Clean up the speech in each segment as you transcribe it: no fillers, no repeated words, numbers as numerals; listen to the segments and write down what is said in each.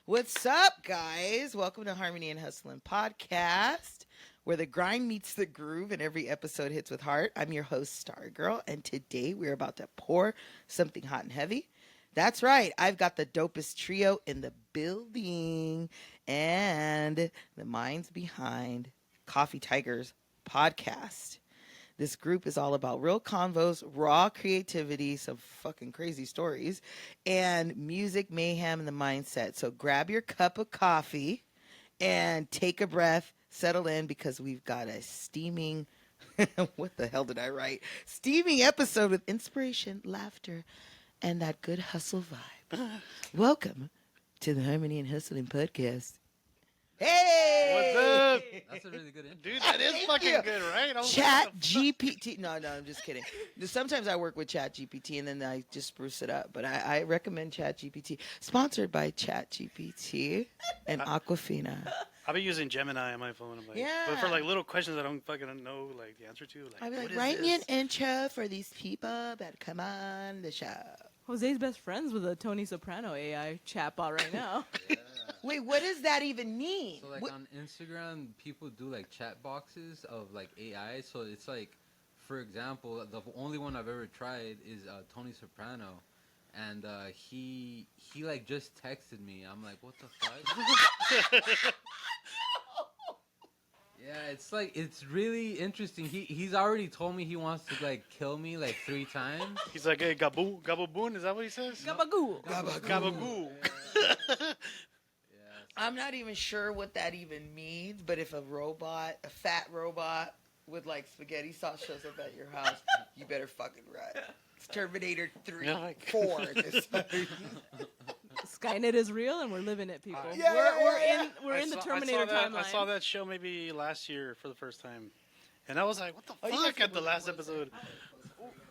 What's up, guys? Welcome to Harmony and Hustlin podcast, where the grind meets the groove and every episode hits with heart. I'm your host, StarGurl, and today we're about to pour something hot and heavy. That's right, I've got the dopest trio in the building and the minds behind Coffee Tigers podcast. This group is all about real convos, raw creativity, some fucking crazy stories, and music, mayhem, and the mindset. So grab your cup of coffee and take a breath, settle in, because we've got a steaming, what the hell did I write? Steaming episode with inspiration, laughter, and that good hustle vibe. Welcome to the Harmony and Hustling podcast. Hey! What's up? That's a really good intro. Dude, that is fucking good, right? Chat GPT. No, I'm just kidding. Sometimes I work with Chat GPT and then I just spruce it up. But I recommend Chat GPT. Sponsored by Chat GPT and Aquafina. I've been using Gemini on my phone. I'm like, Yeah. But for like little questions I don't fucking know like the answer to. Like, I'd be what like, is write me an this? intro for these people that come on the show. Jose's best friends with a Tony Soprano AI chatbot right now. Yeah. Wait, what does that even mean? So like What- on Instagram, people do like chat boxes of like AI. So it's like, for example, the only one I've ever tried is Tony Soprano, and he like just texted me. I'm like, what the fuck? Yeah, it's really interesting. He's already told me he wants to like kill me like 3 times. He's like, hey, gaboo, gababoon, is that what he says? Gabagoo. Gabagoo. Yeah. I'm not even sure what that even means, but if a fat robot with like spaghetti sauce shows up at your house, you better fucking run. It's Terminator 3, Yeah, like- 4. This Skynet is real, and we're living it, people. Yeah, We're in the Terminator timeline. timeline. I saw that show maybe last year for the first time. And I was like, what the you fuck guys at the last episode?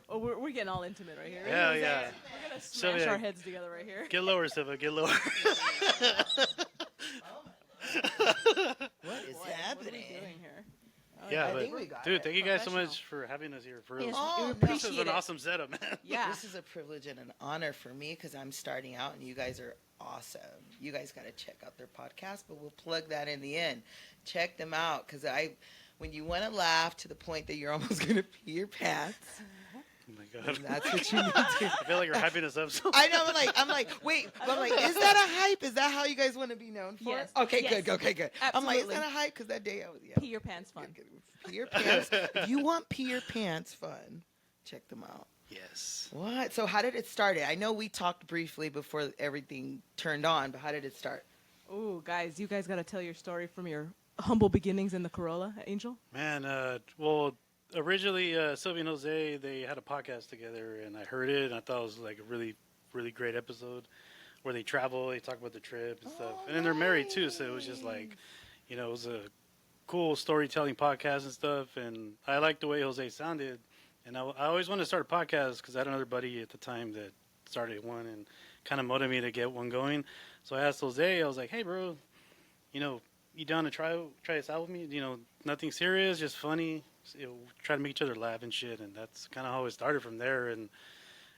Oh, we're getting all intimate right here. Yeah, yeah. We're gonna So, smash yeah. our heads together right here. Get lower, Silva, get lower. What is What are we happening? doing here? Yeah, I but think we got dude, it. thank you guys so Professional. much for having us here. For real. Yes, Oh, we no. This is appreciate an it. awesome setup, man. Yeah. This is a privilege and an honor for me because I'm starting out and you guys are awesome. You guys got to check out their podcast, but we'll plug that in the end. Check them out because when you want to laugh to the point that you're almost going to pee your pants, Oh my god. that's what you need to. I feel like you're hyping us up so I know, I'm like, wait, but I'm like, is that a hype? Is that how you guys want to be known for? Yes. Okay, Yes. good, okay, good. I'm like, is Absolutely. that a hype? Because that day I was, yeah. Pee your pants fun. Good. Pee your pants. If you want pee your pants fun, check them out. Yes. What? So how did it start? I know we talked briefly before everything turned on, but how did it start? Ooh, guys, you guys got to tell your story from your humble beginnings in the Corolla, Angel. Man, well, originally Sylvia and Jose, they had a podcast together, and I heard it, and I thought it was like a really, really great episode where they travel, they talk about the trip and stuff. And then they're married too, so it was just like, you know, it was a cool storytelling podcast and stuff. And I liked the way Jose sounded. And I always wanted to start a podcast because I had another buddy at the time that started one and kind of motivated me to get one going. So I asked Jose, I was like, hey, bro, you know, you down to try this out with me? You know, nothing serious, just funny. You know, try to make each other laugh and shit. And that's kind of how it started from there. And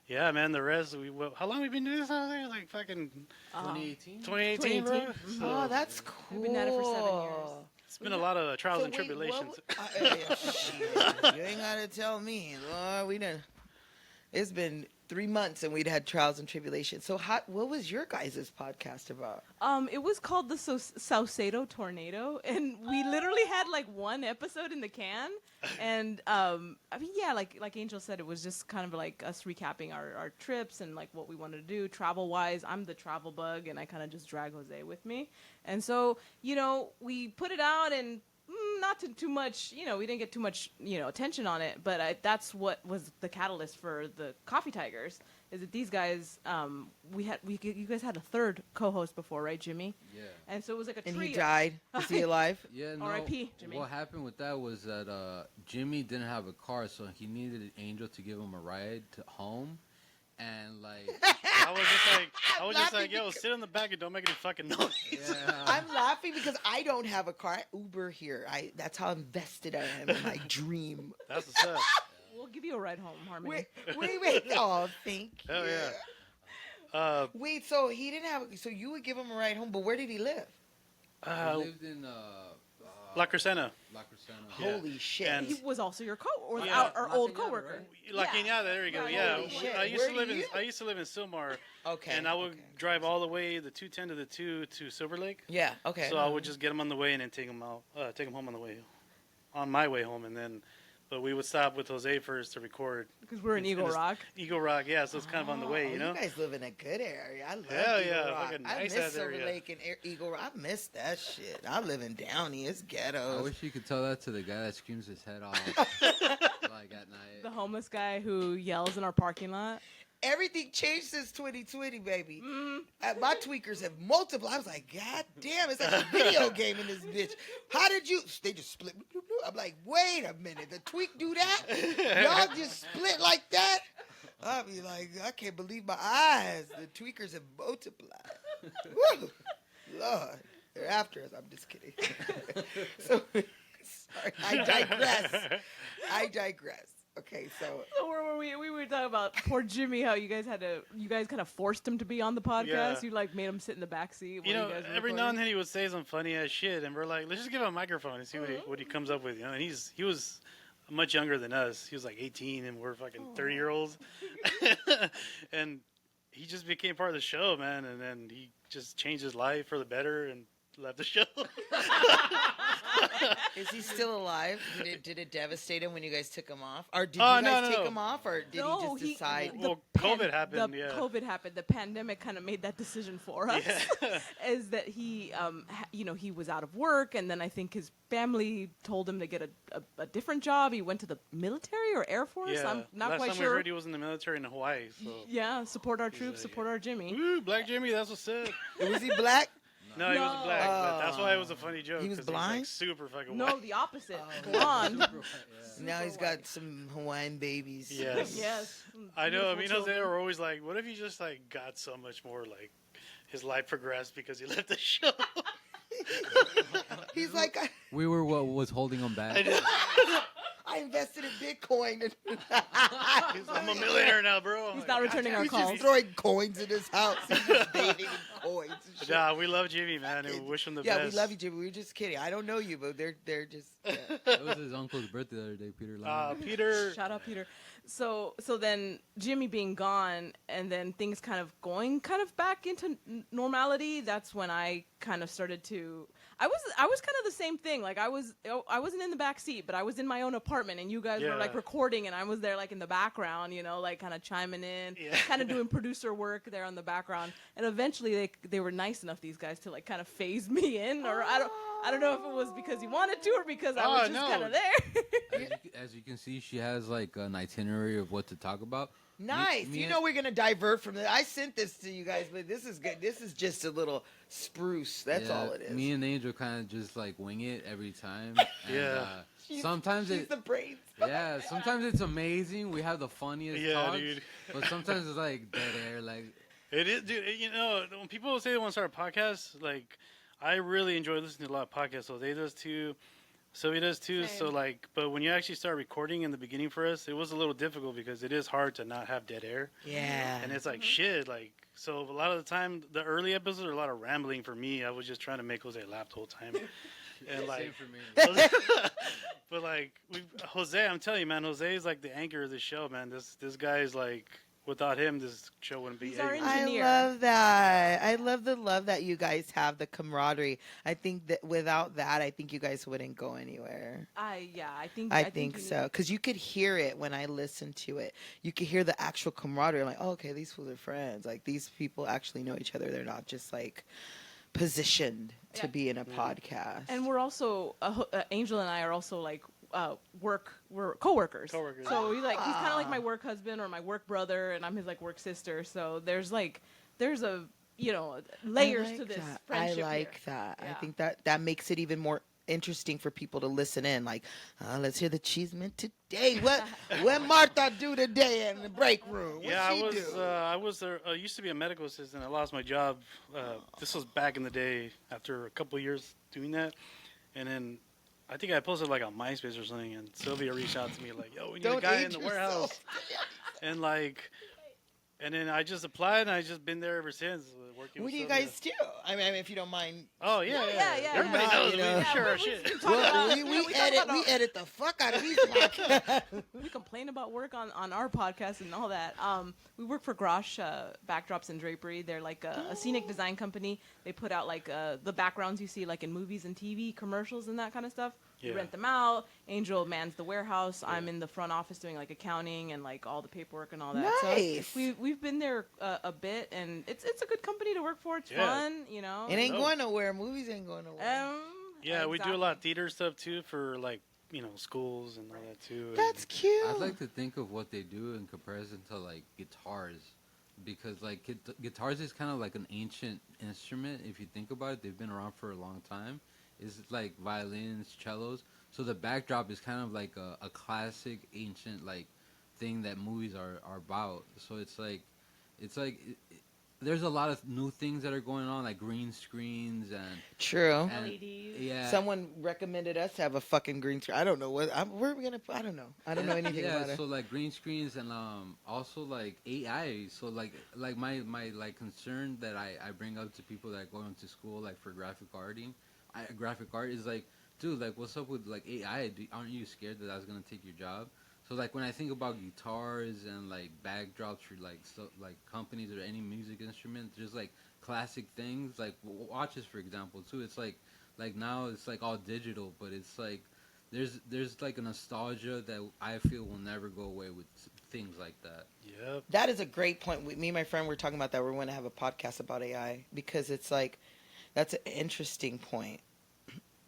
yeah, man, the rest, how long we been doing this out there? Like fucking 2018. 2018, bro? 2018. So Oh, that's cool. We've been at it for 7 years. it's been a lot of trials So and wait, tribulations. shit, you ain't gotta tell me. Lord, it's been 3 months and we'd had trials and tribulations. So what was your guys' podcast about? It was called the Saucedo Tornado, and we literally had like one episode in the can. And I mean, yeah, like Angel said, it was just kind of like us recapping our trips and like what we wanted to do travel wise. I'm the travel bug, and I kind of just drag Jose with me. And so, you know, we put it out and not too much, you know, we didn't get too much, you know, attention on it, but that's what was the catalyst for the Coffee Tigers, is that these guys, you guys had a third co-host before, right, Jimmy? Yeah. And so it was like a And trio. he died. Is he alive? Yeah. No. R.I.P., Jimmy. What happened with that was that Jimmy didn't have a car, so he needed Angel to give him a ride to home, and like. I was just like, yo, sit in the back and don't make any fucking noise. Yeah. I'm laughing because I don't have a car. I Uber here. That's how invested I am in my dream. That's what's up. We'll give you a ride home, Harmony. Wait. Oh, thank you. Hell yeah. Wait, so he didn't have. So you would give him a ride home, but where did he live? I lived in La Crescenta. La Crescenta. Yeah. Holy shit! And- He was also your Yeah. our La old Piñata, coworker. right? La Yeah. Quinada, there you go. Right. Yeah, Holy shit. I used Where to do live in you- I used to live in Silmar, Okay. and I would okay. drive all the way the 210 to the 2 to Silver Lake. Yeah. Okay. So I would just get him on the way and then take him home on my way home, and then, but we would stop with Jose first to record. Because we're in It's- Eagle it's- Rock. Eagle Rock, yeah. So it's kind of on the way, Oh, you know. You guys live in a good area. I love Hell Eagle yeah, Rock. fucking I nice miss ass Silver area. Lake and Eagle Rock. I miss that shit. I live in Downey. It's I ghetto. wish you could tell that to the guy that screams his head off like at night. The homeless guy who yells in our parking lot. Everything changed since 2020, baby. Mm. My tweakers have multiplied. I was like, God damn, it's like a video game in this bitch. How did you? They just split. I'm like, wait a minute. The tweak do that? Y'all just split like that? I'll be like, I can't believe my eyes. The tweakers have multiplied. Woo. Lord. They're after us. I'm just kidding. So, sorry. I digress. Okay, so So where were we? We were talking about poor Jimmy. How you guys kind of forced him to be on the podcast. Yeah. You like made him sit in the back seat. You while know, guys were every now recording. and then he would say some funny ass shit, and we're like, let's just give him a microphone and see what he comes up with. You know, and he was much younger than us. He was like 18, and we're fucking 30-year-olds. And he just became part of the show, man. And then he just changed his life for the better and left the show. is he still alive? Did it devastate him when you guys took him off? Or did Oh, you guys no, take no. him off? Or did No, he just decide? Well, COVID happened, The yeah. COVID happened. The pandemic kind of made that decision for us. Yeah. Is that he, he was out of work, and then I think his family told him to get a different job. He went to the military or Air Force. Yeah. I'm not Last quite time sure. we heard he was in the military in Hawaii. So. Yeah, support our troops, like, support our Jimmy. Woo, Black Jimmy, that's what's up. Was he black? No, he No. wasn't black, but that's why it was a funny joke. He was 'cause blind? like super fucking No, white. the opposite. Oh. Blonde. Now he's got some Hawaiian babies. Yes. Yes. I know. I mean, Beautiful Jose children. were always like, "What if he just like got so much more like his life progressed because he left the show?" He's like, We were what was holding him back. I invested in Bitcoin. And I'm a millionaire now, bro. He's not returning our he's calls. just throwing coins in his house. He's just bathing in coins and shit. Nah, we love Jimmy, man, and we wish him the Yeah, best. we love you, Jimmy. We were just kidding. I don't know you, but they're just. Yeah. It was his uncle's birthday the other day, Peter. Peter. Shout out Peter. So then Jimmy being gone, and then things kind of going back into normality. That's when I kind of started to. I was kind of the same thing. Like I wasn't in the back seat, but I was in my own apartment, and you guys were like Yeah. recording, and I was there like in the background, like kind of chiming in, Yeah. kind of doing producer work there on the background. And eventually they were nice enough, these guys, to like kind of phase me in, or I don't know if it was because he wanted to or because I was Oh, just no. kind of there. As you can see, she has like an itinerary of what to talk about. Nice. Me You and- know we're gonna divert from that. I sent this to you guys, but this is good. This is just a little spruce. That's Yeah, all it is. Me and Angel kind of just like wing it every time. And, Yeah. sometimes she's it. the brains. Yeah, sometimes it's amazing. We have the funniest Yeah, talks, dude. but sometimes it's like dead air. Like It is, dude. You know, when people say they want to start a podcast, like I really enjoy listening to a lot of podcasts. So they does too. Sylvia does too. So Same. like, but when you actually start recording in the beginning for us, it was a little difficult because it is hard to not have dead air. Yeah. And it's like shit. Like, so a lot of the time, the early episodes are a lot of rambling for me. I was just trying to make Jose laugh the whole time. And like, same for me. but like, Jose, I'm telling you, man, Jose is like the anchor of the show, man. This guy is like, without him, this show wouldn't be. He's our able- engineer. I love that. I love the love that you guys have, the camaraderie. I think that without that, I think you guys wouldn't go anywhere. I think I think you so. need- Because you could hear it when I listened to it. You could hear the actual camaraderie. Like, oh, okay, these fools are friends. Like, these people actually know each other. They're not just like positioned to Yeah. be in a podcast. And we're also Angel and I are also like we're coworkers. Coworkers. So he's kind of like my work husband or my work brother, and I'm his like work sister. So there's a layers I like to this that. friendship. I like here. that. I Yeah. think that makes it even more interesting for people to listen in. Like, let's hear the cheeseman today. What Martha do today in the break room? What Yeah, she do? I was used to be a medical assistant. I lost my job. This was back in the day after a couple of years doing that, and then I think I posted like on MySpace or something, and Sylvia reached out to me like, "Yo, we need a Don't guy age in the yourself. warehouse," and like. And then I just applied, and I just been there ever since. Working What with do you Sylvia. guys do? I mean, if you don't mind. Oh yeah, Yeah. Everybody Yeah, knows you we know. share our we- shit. we talk Well, about- we talk edit about- edit the fuck out of these podcasts. We complain about work on our podcast and all that. We work for Grosh Backdrops and Drapery. They're like a scenic design company. They put out like the backgrounds you see like in movies and TV commercials and that kind of stuff. We Yeah. rent them out. Angel mans the warehouse. I'm in the front office doing like accounting and like all the paperwork and all that. Nice. So we've been there a bit, and it's a good company to work for. It's Yeah. fun, you know. It ain't No. going nowhere. Movies ain't going nowhere. Yeah, we do a lot of exactly. theater stuff too for like schools and all that too. That's cute. I'd like to think of what they do in comparison to like guitars, because like guitars is kind of like an ancient instrument. If you think about it, they've been around for a long time. It's like violins, cellos. So the backdrop is kind of like a classic ancient like thing that movies are about. So it's like there's a lot of new things that are going on, like green screens and True. LEDs. yeah. Someone recommended us to have a fucking green screen. I don't know where are we gonna. I don't know. I don't know anything yeah, about it. so like green screens and also like AI. So like my like concern that I bring up to people that go into school like for graphic art is like, dude, like what's up with like AI? Aren't you scared that that's gonna take your job? So like when I think about guitars and like backdrops for like companies or any music instrument, just like classic things like watches for example too. It's like now it's like all digital, but it's like there's like a nostalgia that I feel will never go away with things like that. Yep. That is a great point. Me and my friend were talking about that. We're going to have a podcast about AI because it's like that's an interesting point.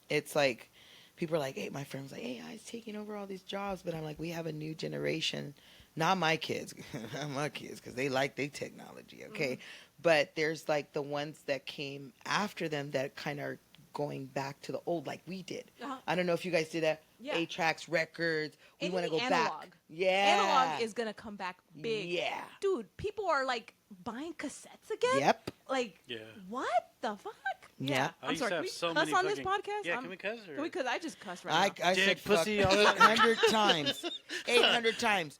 It's like people are like, hey, my friend's like, AI is taking over all these jobs, but I'm like, we have a new generation. Not my kids, not my kids, because they like their technology, okay? But there's like the ones that came after them that kind of are going back to the old, like we did. Uh-huh. I don't know if you guys did that. Yeah. 8-tracks, records. We want to go Anything back. analog. Yeah. Analog is gonna come back big. Yeah. Dude, people are like buying cassettes again. Yep. Like, Yeah. what the fuck? Yeah. I I'm used sorry. to Can have we so cuss many on this fucking- podcast? Yeah, can we cuss? Or? Because I just cussed right now. I Dick, said fuck pussy, all that. 800 times. 800 times.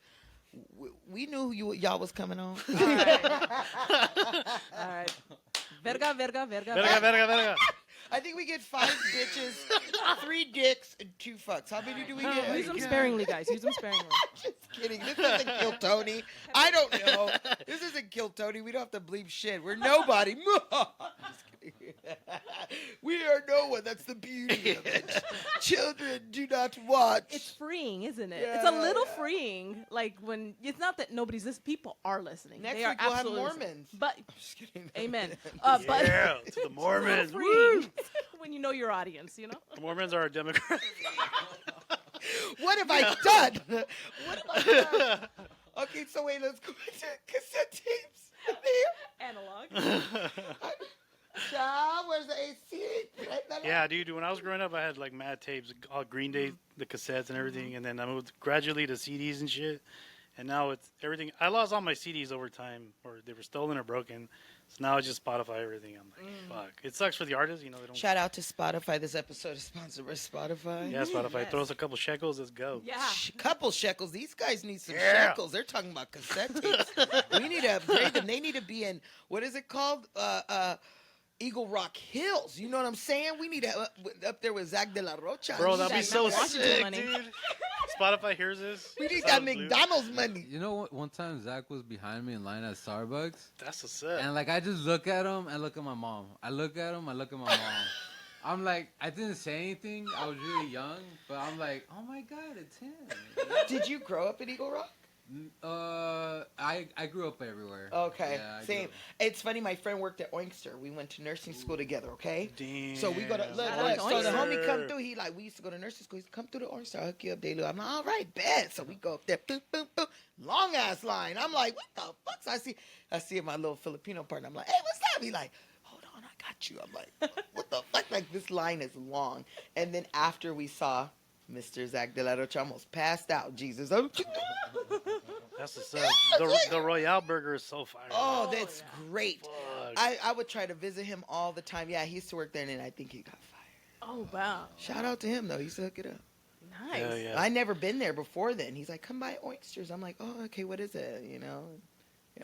We knew y'all was coming on. All right. All right. Verga, verga, verga. Verga, verga, verga. I think we get 5 bitches, 3 dicks, and 2 fucks. How many do we get? Use them sparingly, guys. Use them sparingly. Just kidding. This isn't Kill Tony. I don't know. This isn't Kill Tony. We don't have to bleep shit. We're nobody. Just kidding. We are no one. That's the beauty of it. Children do not watch. It's freeing, isn't it? It's a little freeing. Like when it's not that nobody's listening. People are listening. Next they are week we'll have absolutely listening. Mormons. But Just kidding. amen. But Yeah, to the it's a little Mormons. freeing when you know your audience. You know. The Mormons are a Democrat. What have I done? What have I done? Okay, so wait, let's go into cassette tapes. Analog. Child, where's the AC? Yeah, dude. When I was growing up, I had like mad tapes, all Green Day, the cassettes and everything, and then I moved gradually to CDs and shit. And now it's everything. I lost all my CDs over time, or they were stolen or broken. So now it's just Spotify everything. I'm like, fuck. It sucks for the artists, you know. They don't. Shout out to Spotify. This episode is sponsored by Spotify. Yeah, Spotify. Yes. Throw us a couple shekels. Let's go. Yeah. Couple shekels. These guys need some Yeah. shekels. They're talking about cassette tapes. We need to upgrade them. They need to be in, what is it called? Eagle Rock Hills. You know what I'm saying? We need to up there with Zach de la Rocha. Bro, We that'd be need so that- Washington sick, money. dude. Spotify hears this. We need that Sounds blue. McDonald's money. You know what? One time Zach was behind me in line at Starbucks, That's what's up. and like I just look at him and look at my mom. I look at him, I look at my mom. I'm like, I didn't say anything. I was really young, but I'm like, oh my god, it's him. Did you grow up in Eagle Rock? I grew up everywhere. Okay, Yeah, I same. grew- It's funny. My friend worked at Oinkster. We went to nursing school together. Okay. Damn. So we go to look. Shout out to So the Oinkster. homie come through. He like we used to go to nursing school. He's come through the Oinkster. I'll hook you up, Delu. I'm like, all right, bet. So we go up there. Boop, boop, boop. Long ass line. I'm like, what the fuck? So I see my little Filipino partner. I'm like, hey, what's up? He like, hold on, I got you. I'm like, what the fuck? Like this line is long. And then after we saw Mr. Zach De La Rocha almost passed out. Jesus. That's what's up. The Royale burger is so fire. Oh, that's great. Fuck. I would try to visit him all the time. Yeah, he used to work there, and then I think he got fired. Oh wow. Shout out to him, though. He used to hook it up. Nice. Yeah, yeah. I never been there before then. He's like, come by Oysters. I'm like, oh, okay, what is it? You know?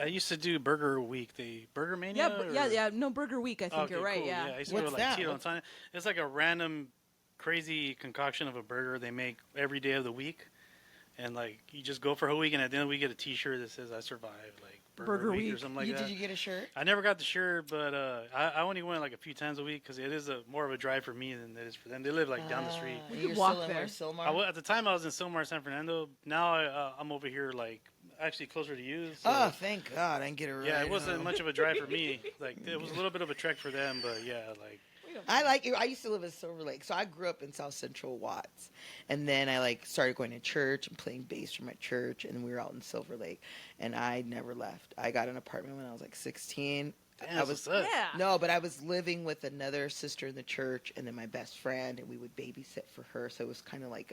I used to do Burger Week, the Burger Mania. No, Burger Week. I think Okay, you're right. cool. Yeah. I used to What's go to like that? Tito and Tanya. It's like a random, crazy concoction of a burger they make every day of the week, and like you just go for a whole week, and at the end of the week, you get a T-shirt that says "I survived," like Burger Week or something like that. Did you get a shirt? I never got the shirt, but I only went like a few times a week because it is more of a drive for me than it is for them. They live like down the street. We You're could walk still in there. where, Sylmar? At the time, I was in Sylmar, San Fernando. Now I'm over here, like actually closer to you. So, Oh, thank God! I didn't get a ride. yeah, it wasn't much of a drive for me. Like it was a little bit of a trek for them, but yeah, like. I like it. I used to live in Silver Lake, so I grew up in South Central Watts, and then I like started going to church and playing bass for my church, and we were out in Silver Lake, and I never left. I got an apartment when I was like 16. Damn, I was what's up? Yeah. no, but I was living with another sister in the church, and then my best friend, and we would babysit for her. So it was kind of like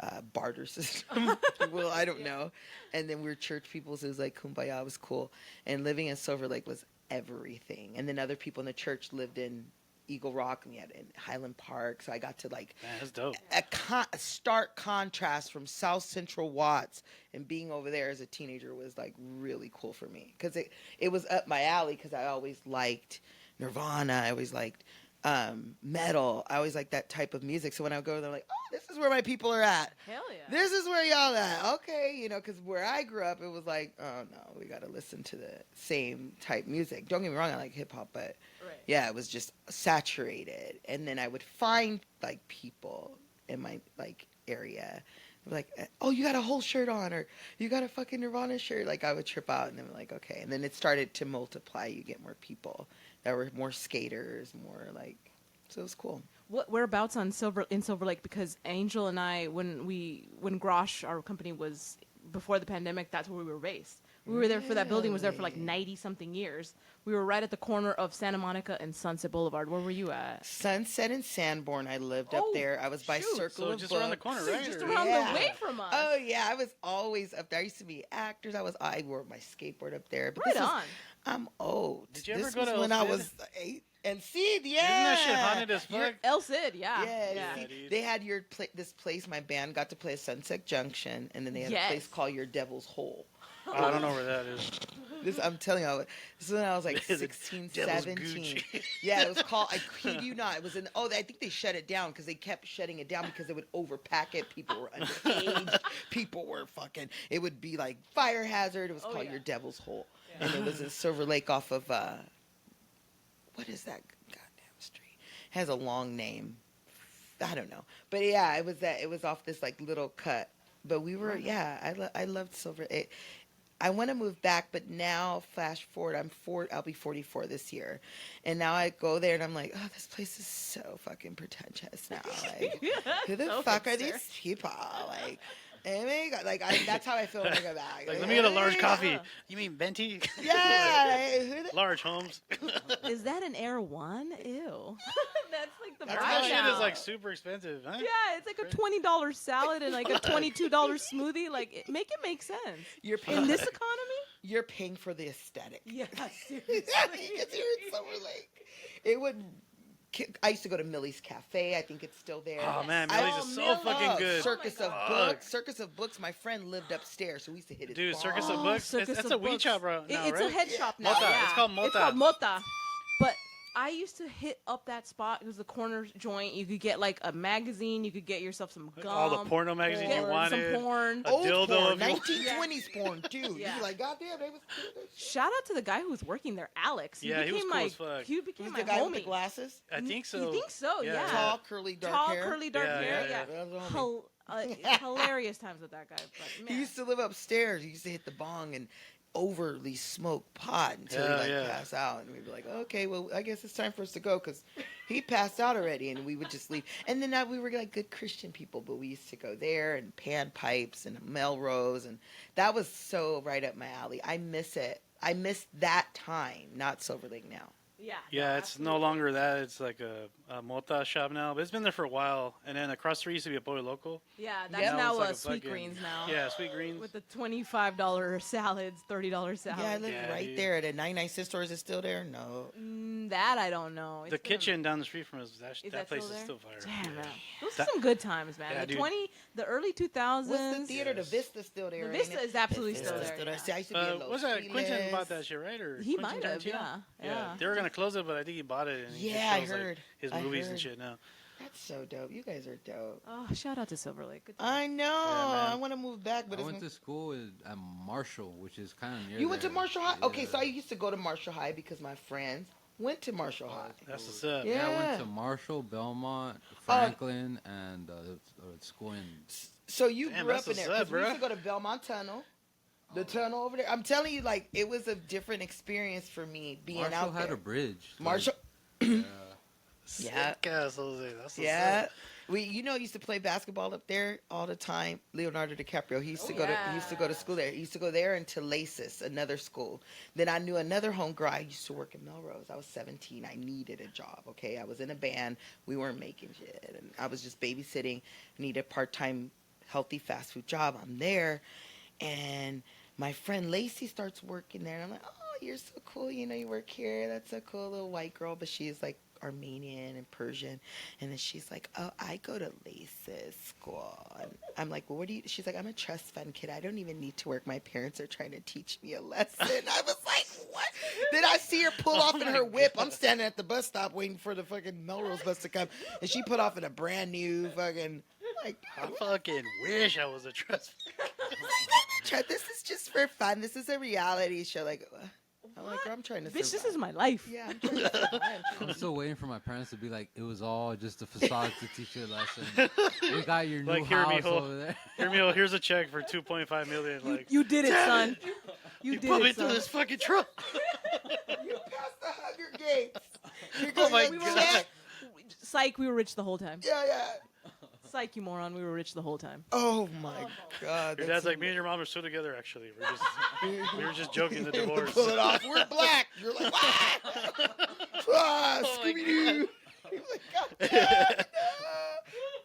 a barter system. Well, I don't know. And then we were church people, so it was like kumbaya. It was cool. And living in Silver Lake was everything. And then other people in the church lived in Eagle Rock, and we had in Highland Park. So I got to like Man, that's dope. a stark contrast from South Central Watts, and being over there as a teenager was like really cool for me because it was up my alley because I always liked Nirvana. I always liked metal. I always liked that type of music. So when I would go there, I'm like, oh, this is where my people are at. Hell yeah. This is where y'all at. Okay, because where I grew up, it was like, oh no, we got to listen to the same type music. Don't get me wrong, I like hip hop, but Right. yeah, it was just saturated. And then I would find like people in my like area, like, oh, you got a whole shirt on, or you got a fucking Nirvana shirt. Like I would trip out, and then like, okay. And then it started to multiply. You get more people that were more skaters, more like, so it was cool. Whereabouts in Silver Lake? Because Angel and I, when Grosh, our company, was before the pandemic, that's where we were based. We were there for that building was there for like 90 something years. We were right at the corner of Santa Monica and Sunset Boulevard. Where were you at? Sunset and Sanborn. I lived up Oh, there. I was by shoot. Circle So of just Books. around the corner, right? Just Or- around Yeah. the way from us. Oh yeah, I was always up there. I used to be actors. I wore my skateboard up there. But Right this is- on. I'm old. Did you ever this go was to when El I Cid? was 8 and Seed? Yeah. Isn't that shit haunted as You're- fuck? El Cid, yeah. Yeah, Yeah, see, dude. they had this place. My band got to play at Sunset Junction, and then they had a Yes. place called Your Devil's Hole. I don't know where that is. I'm telling you, this is when I was like The 16, Devil's 17. Gucci. Yeah, it was called, I kid you not, it was in, I think they shut it down because they kept shutting it down because they would overpack it. People were underage. People were fucking, it would be like fire hazard. It was called yeah. Your Devil's Hole. And it was in Silver Lake off of, what is that goddamn street? It has a long name. I don't know. But yeah, it was off this like little cut. But we were, I loved Silver. I want to move back, but now flash forward, I'll be 44 this year, and now I go there and I'm like, oh, this place is so fucking pretentious now. Like, who the So fuck are hipster. these people? Like, oh my God, that's how I feel when I go back. Like, let me get a large oh my coffee. God. You mean venti? Yeah, like, who the Large, Holmes. Is that an Air One? Ew. That's like the That vibe shit now. is like super expensive, huh? Yeah, it's like a $20 salad and like a $22 smoothie. Like, make it make sense. you're In paying, this economy? you're paying for the aesthetic. Yeah, seriously. It's here in Silver Lake. It would. I used to go to Millie's Cafe. I think it's still there. Oh man, I- Millie's is so Millie's. fucking good. Circus Oh of my God. Books. Circus of Books. My friend lived upstairs, so we used to hit his Dude, bar. Circus of Oh, Books. Circus That's of a weed Books. shop, bro. Now, It's right? a head shop now. Mota. Yeah. It's called Mota. It's called Mota. But I used to hit up that spot. It was the corner joint. You could get like a magazine. You could get yourself some gum. All the porno magazines get you wanted. some porn. A Old dildo porn, if you- 1920s porn too. Yeah. You're like, goddamn, they was. Shout out to the guy who was working there, Alex. Yeah, he was became cool my, as fuck. He became Who's my the guy homie. with the glasses? I think so. You think so? Yeah, Yeah. yeah. Tall, curly, dark Tall, hair. curly, dark Yeah, hair. yeah, Yeah. That was homie. Hilarious times with that guy. But, He man. used to live upstairs. He used to hit the bong and overly smoke pot until Yeah, he yeah. pass out, and we'd be like, okay, well, I guess it's time for us to go because he passed out already, and we would just leave. And then we were like good Christian people, but we used to go there and pan pipes and Melrose, and that was so right up my alley. I miss it. I miss that time, not Silver Lake now. Yeah, it's no longer that. It's like a mota shop now, but it's been there for a while. And then across the street used to be a Pollo Loco. Yeah, that's Yeah. now It's like a Sweet fucking- Greens now. Yeah, Sweet Greens. With the $25 salads, $30 salads. Yeah, I live Yeah, right dude. there at a 99 cent store. Is it still there? No. That I don't know. The kitchen down the street from us, that that place still is there? still fire. Damn, Yeah. man. Those are That- some good times, man. Yeah, the dude. the early 2000s. What's the theater? Yes. The Vista's still there. The ain't Vista it? is absolutely The still Vista's there. there. yeah. See, I used to be in Los What's that? Quentin Feliz. bought that shit, right? Or He Quentin might have, Tarantino? yeah. They were gonna close it, but I think he bought it. And he just Yeah, I shows, like, heard. his I movies heard. and shit now. That's so dope. You guys are dope. Oh, shout out to Silver Lake. Good I know. man. I want to move back, but I it's went to school at Marshall, which is kind of near. you went to there. Marshall High. Okay, Yeah. so I used to go to Marshall High because my friends went to Marshall High. That's what's up. Yeah. Yeah, I went to Marshall, Belmont, Franklin, and the school in. So you Damn, grew that's up in there what's up, because we used to bro. go to Belmont Tunnel. The tunnel over there. I'm telling you, like, it was a different experience for me being Marshall out had there. a bridge. like, Marshall. yeah. Yeah. Sick ass Jose. That's what's Yeah. up. We, used to play basketball up there all the time. Leonardo DiCaprio. He used to go to. He used to go to school there. He used to go there and to Laces, another school. Then I knew another homegirl. I used to work in Melrose. I was 17. I needed a job. Okay, I was in a band. We weren't making shit, and I was just babysitting. Needed a part-time, healthy fast food job. I'm there, and my friend Lacey starts working there. And I'm like, oh, you're so cool. You work here. That's a cool little white girl, but she's like Armenian and Persian. And then she's like, oh, I go to Laces school. And I'm like, well, what do you? She's like, I'm a trust fund kid. I don't even need to work. My parents are trying to teach me a lesson. I was like, what? Then I see her pull off in her whip. I'm standing at the bus stop waiting for the fucking Melrose bus to come. And she put off in a brand new fucking, like, I fucking wish I was a trust. this is just for fun. This is a reality show. Like, I'm like, I'm trying to Bitch, this survive. is my life. Yeah, I'm trying to survive. I'm still waiting for my parents to be like, it was all just a facade to teach you a lesson. We got your new Like, here, house mijo. over there. Here, Mio, here's a check for 2.5 million. Like, You did it, son. You did put me it, through son. this fucking truck. You passed the Hunger Games. You're Oh my going, God. "Check." Psych, we were rich the whole time. Yeah. Psych, you moron, we were rich the whole time. Oh my God. Your dad's like, me and your mom are still together. Actually, we were just joking the divorce. Pull it off. We're black. You're like, ah, Oh my Scooby Doo. You're like, God damn, no.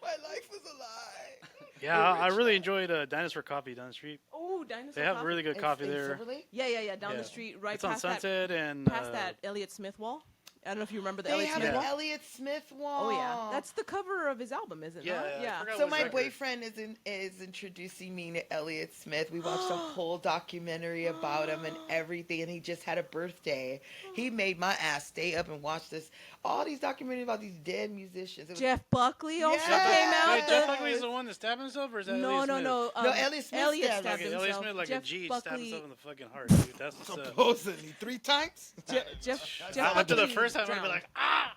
My life was a lie. Yeah, I really enjoyed Dinosaur Coffee down the street. Oh, dinosaur. They have coffee. really good coffee In there. Silver Lake? Yeah, down Yeah. the street, right It's on past that, Sunset and past that Elliot Smith wall. I don't know if you remember the They Elliot have Smith an wall. Elliot Smith wall. Oh yeah, that's the cover of his album, isn't it? Yeah, not? yeah, I forgot So what my record. boyfriend is introducing me to Elliot Smith. We watched a whole documentary about him and everything, and he just had a birthday. He made my ass stay up and watch all these documentaries about these dead musicians. It was, Jeff Buckley also Yeah. came out. Wait, Jeff Buckley's the one that stabbed himself, or is that No, Elliot no, Smith? no. No, Elliot Smith Elliot stabbed stabbed Okay, himself. Elliot Smith, like Jeff a G, stabbed Buckley. himself in the fucking heart, dude. That's what's up. supposedly 3 times. Jeff I went to the Buckley first time and I'd be drowned. like, ah,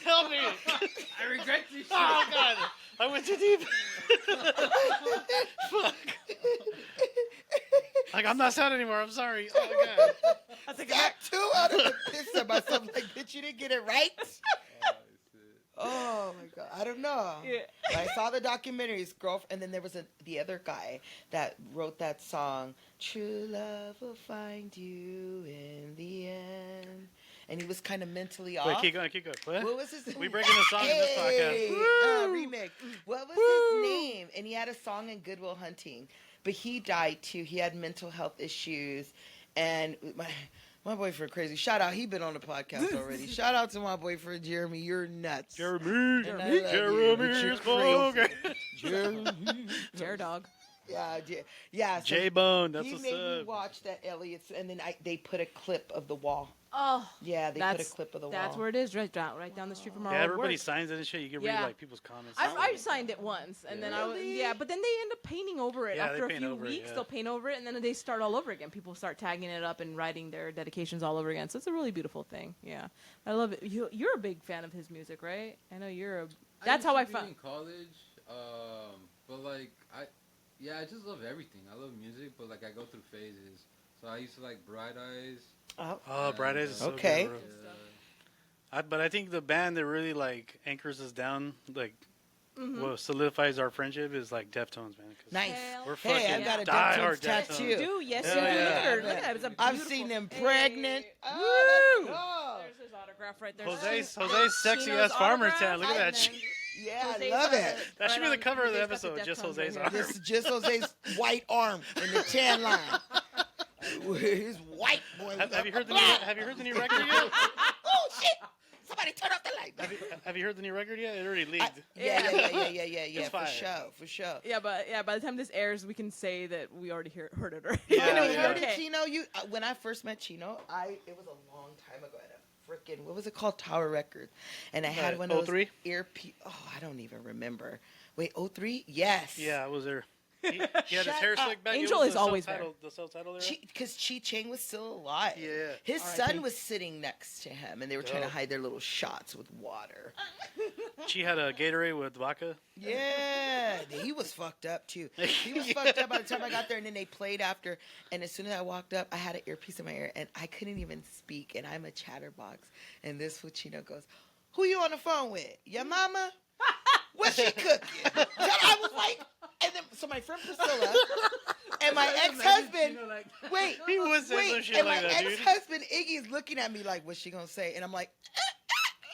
help me. I regret this shit. Oh, God. I went too deep. Fuck. Like, I'm not sad anymore. I'm sorry. Oh, my God. I think I got 2 out of the piss at myself. Like, bitch, you didn't get it right. Oh my God, I don't know. Yeah. But I saw the documentary, his girlfriend, and then there was the other guy that wrote that song, "True Love Will Find You in the End," and he was kind of mentally off. Wait, keep going. What? What was his? We breaking the song in this podcast. Remix. What was his name? And he had a song in Goodwill Hunting, but he died too. He had mental health issues, and my boyfriend crazy. Shout out, he been on the podcast already. Shout out to my boyfriend Jeremy. You're nuts. Jeremy. And I love you, but you're Jeremy. Jeremy. Bear dog. Yeah. So J-Bone. That's he what's made me up. watch that Elliot's, and then they put a clip of the wall. Oh, Yeah, they put a clip of the wall. that's where it is, right down the street from our Yeah, old everybody work. signs it and shit. You can Yeah. read, like, people's comments. I signed it once, and then Really? but then they end up painting over it Yeah, they after a paint few over it, weeks. yeah. They'll paint over it, and then they start all over again. People start tagging it up and writing their dedications all over again. So it's a really beautiful thing. Yeah, I love it. You're a big fan of his music, right? I know you're. That's how I used to be found. in college, but like I just love everything. I love music, but like I go through phases. So I used to like Bright Eyes. Oh, Bright Eyes is so Okay. good, bro. But I think the band that really, like, anchors us down, like, what solidifies our friendship is, like, Deftones, man. 'Cause Nice. Hell We're Hey, fucking I've got a diehard Deftones tattoo. Deftones. Do yes, Yeah, you do. yeah. Look at that. It's a I've beautiful- seen them Hey. pregnant. Woo! Oh, There's Jose's autograph right there. Jose's Chino's sexy ass farmer autograph, tan. Look at and that. then Yeah, I Jose's love got it. That should be the on- cover of the Jose's got episode. Just Deftones Jose's right arm. here. This is just Jose's white arm in the tan line. His white boy. Have you heard the new record yet? Oh shit! Somebody turn off the light. Have you heard the new record yet? It already leaked. Yeah. fire. For sure. Yeah, but by the time this airs, we can say that we already heard it already. Yeah, I know, yeah. heard it, Chino. When I first met Chino, it was a long time ago at a freaking, what was it called? Tower Records. And I had one of those 03? earpiece. Oh, I don't even remember. Wait, 03? Yes. Yeah, I was there. He had his Shut hair up. slicked back. Angel It was is the always self-titled- The self-titled era. Because Chi Chang was still alive. Yeah. His R.I.P. son was sitting next to him, and they were trying to Dope. hide their little shots with water. She had a Gatorade with vodka. Yeah, he was fucked up too. He was fucked up by the time I got there, and then they played after. And as soon as I walked up, I had an earpiece in my ear, and I couldn't even speak. And I'm a chatterbox. And this Fuchino goes, "Who you on the phone with? Your mama? What's she cooking?" So I was like, and then so my friend Priscilla and my ex-husband. Wait, He would say some shit and like my that, dude. ex-husband Iggy is looking at me like, "What's she gonna say?" And I'm like,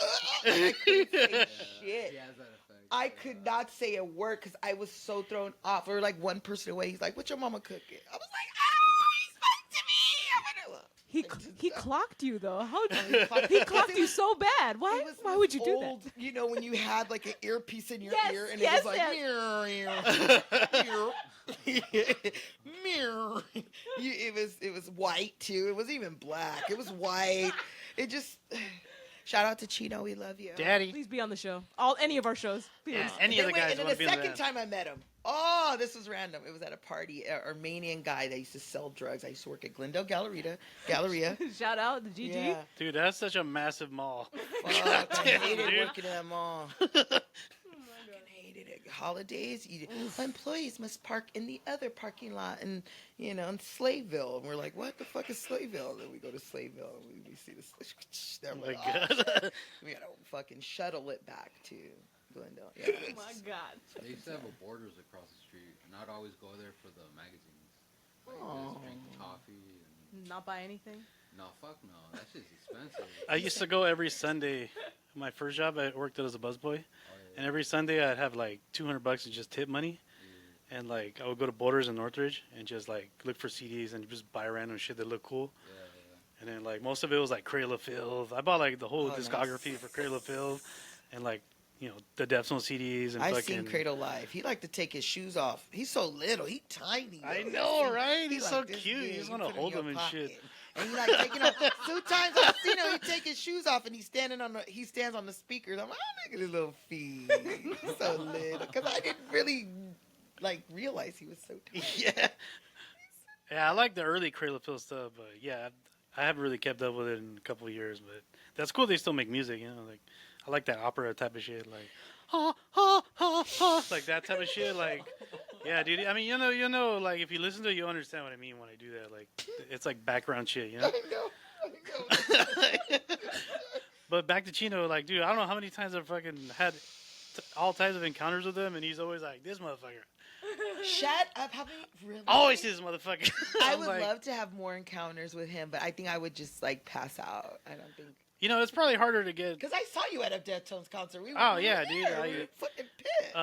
I couldn't say shit. He has that effect. I could not say a word because I was so thrown off. We were like one person away. He's like, "What's your mama cooking?" I was like, "Oh, he spoke to me." I went, He clocked you though. How clocked- he clocked you so bad? It Why? was Why this would you do old, that? You know, when you had like an earpiece in your Yes, ear and yes, it was like mirror. It was white too. It wasn't even black. It was white. It just. Shout out to Chino. We love you. Daddy. Please be on the show. Any of our shows. Please. Yeah, any of the guys And then want the to be in second that. time I met him, oh, this was random. It was at a party. An Armenian guy that used to sell drugs. I used to work at Glendale Galleria. Shout out to GG. Yeah. Dude, that's such a massive mall. Fuck, I hated dude. working in that mall. Hated it. Holidays, employees must park in the other parking lot, and in Slayville. And we're like, "What the fuck is Slayville?" And then we go to Slayville, and we see this. They're Oh my like, God. we gotta fucking shuttle it back to Glendale. Yeah, Oh my God. They used to have a Borders across the street, and I'd always go there for the magazines. Like, Aw. just drink coffee and... Not buy anything. No, fuck no. That shit's expensive. I used to go every Sunday. My first job, I worked as a busboy. Oh, yeah. And every Sunday, I'd have like $200 in just tip money. And like, I would go to Borders in Northridge and just like look for CDs and just buy random shit that looked cool. Yeah. And then like, most of it was like Cradle of Filth. I bought like the whole Oh, discography nice. for Cradle of Filth. And like, the Deftones CDs and I fucking. seen Cradle live. He liked to take his shoes off. He's so little. He tiny. I though. know, right? He He's like so this cute. big. You just You want to put in hold your him and pocket. shit. And he like taking off. 2 times I've seen him. He take his shoes off and he's standing he stands on the speakers. I'm like, "Oh, look at his little feet. He's so little." Because I didn't really realize he was so tiny. Yeah. Yeah, I like the early Cradle of Filth stuff, but yeah, I haven't really kept up with it in a couple of years. But that's cool. They still make music, Like, I like that opera type of shit, like, like that type of shit. Like, yeah, dude. I mean, like if you listen to it, you understand what I mean when I do that. Like, it's like background shit, I know. But back to Chino, like, dude, I don't know how many times I've fucking had all types of encounters with him, and he's always like, "This motherfucker." Shut up. How many really? Always this motherfucker. I I'm would like, love to have more encounters with him, but I think I would just pass out. I don't think. it's probably harder to get. Because I saw you at a Deftones concert. We Oh, were yeah, there. dude, We were fucking pissed.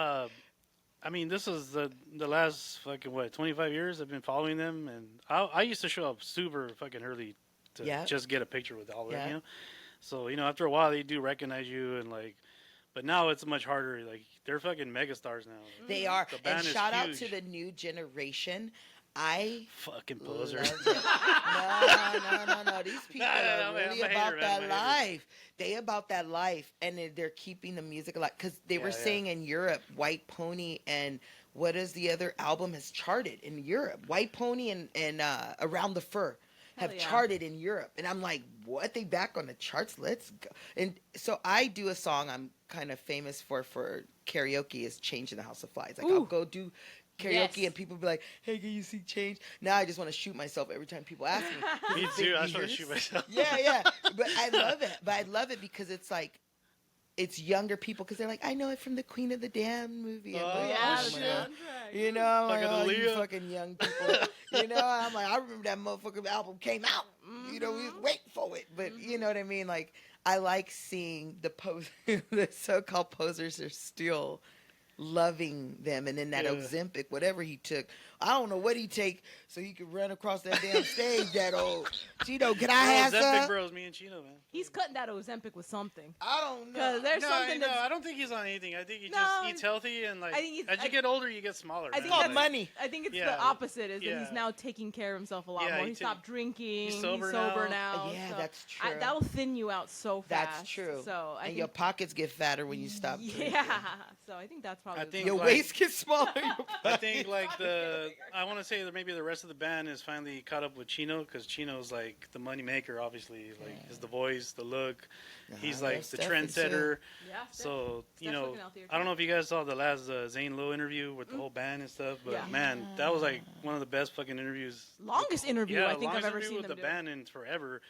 I mean, this is the last fucking 25 years I've been following them, and I used to show up super fucking early to Yeah. just get a picture with all of Yeah. them, So after a while they do recognize you and like, but now it's much harder. Like they're fucking megastars now. They are. The band And is shout out huge. to the new generation. I Fucking love poser. it. No. These people No, are I'm a really hater, about man, that I'm a hater. life. They about that life, and they're keeping the music alive. Because they were Yeah. saying in Europe, White Pony and what is the other album has charted in Europe? White Pony and Around the Fur have Hell yeah. charted in Europe. And I'm like, what? They back on the charts? Let's go. And so I do a song I'm kind of famous for karaoke is Change in the House of Flies. Like I'll Ooh. go do karaoke Yes. and people be like, "Hey, can you sing Change?" Now I just want to shoot myself every time people ask me. Me They too. I just want to hear shoot this? myself. Yeah. But I love it. But I love it because it's like, it's younger people because they're like, "I know it from the Queen of the Damned movie." I'm Oh, like, Yeah, "Oh, the shit. man." soundtrack. You know, I'm like, Fucking "Oh, you Aaliyah. fucking young people." I'm like, I remember that motherfucking album came out. You know, we was waiting for it. But you know what I mean? Like, I like seeing the so-called posers are still loving them. And then that Ozempic, whatever he took, I don't know what he take so he could run across that damn stage. That old Chino, can I have Ozempic some? bros, me and Chino, man. He's cutting that Ozempic with something. I don't know. Because there's something that's... I don't think he's on anything. I think he No, just eats healthy and like. I think as you get older, you get smaller. I man. think It's Like, called money. I think it's Yeah. the opposite. Is that Yeah. he's now taking care of himself a lot Yeah, more. he He ta- stopped drinking. he's sober now. Yeah, so that's true. that will thin you out so fast. That's true. So I and think, your pockets get fatter when you stop drinking. yeah. So I think that's probably. I the think Your like- waist gets smaller. I think like I want to say that maybe the rest of the band is finally caught up with Chino because Chino's like the money maker, obviously. Like is the voice, the look. He's I like love the Stefan, trendsetter. Yeah. So you Steph's know, looking out there, I don't know if you guys saw the last Zane Lowe interview with the whole band and stuff, but Yeah. man, that was like one of the best fucking interviews. Longest interview Yeah, I think I've longest ever interview seen with them the do. band in forever,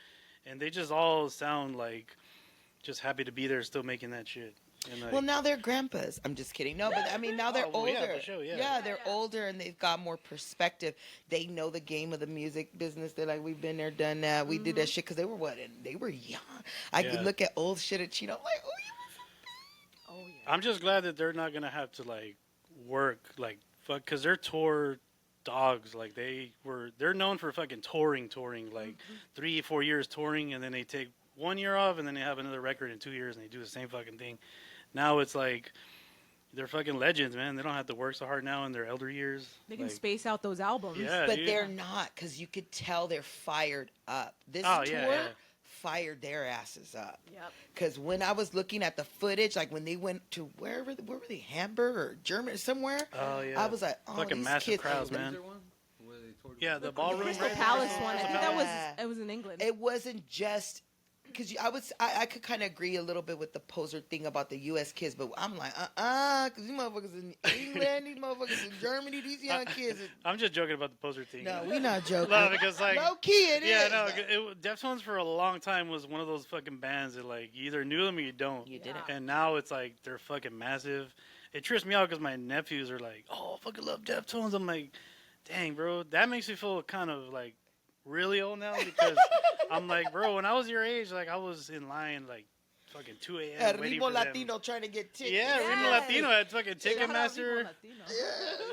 and they just all sound like just happy to be there, still making that shit. And like, Well, now they're grandpas. I'm just kidding. No, but I mean, now they're Oh, well, older. yeah, for sure, yeah. they're older and they've got more perspective. They know the game of the music business. They're like, we've been there, done that. We did that shit because they were what? And they were young. I could Yeah. look at old shit at Chino. I'm like, oh, Oh yeah. I'm just glad that they're not gonna have to like work like fuck because they're tour dogs. Like they're known for fucking touring like 3-4 years touring, and then they take 1 year off, and then they have another record in 2 years, and they do the same fucking thing. Now it's like they're fucking legends, man. They don't have to work so hard now in their elder years. They can Like, space out those albums. Yeah, but dude. they're not because you could tell they're fired up. This Oh, tour yeah, yeah. fired their asses up. Yep. Because when I was looking at the footage, like when they went to where were they, Hamburg or Germany, somewhere, Oh yeah. I was like, oh, Fucking these massive kids, crowds, The man. Windsor one, where they toured Yeah, with the the ballroom. Crystal right? Palace one. I think that was Yeah. it was in England. It wasn't just because I could kind of agree a little bit with the poser thing about the U.S. kids, but I'm like, because these motherfuckers in England, these motherfuckers in Germany, these young kids. I'm just joking about the poser thing. No, we not joking. No, because like Low key, it yeah, is. no, Deftones for a long time was one of those fucking bands that like you either knew them or you don't. You didn't. And now it's like they're fucking massive. It trips me out because my nephews are like, "Oh, I fucking love Deftones." I'm like, "Dang, bro, that makes me feel kind of like really old now." Because I'm like, bro, when I was your age, like I was in line like fucking 2 a.m. El waiting Rimo for them. Latino trying to get tickets. Yeah, Remo Yes. Latino had fucking Shout out Ticketmaster, Vivo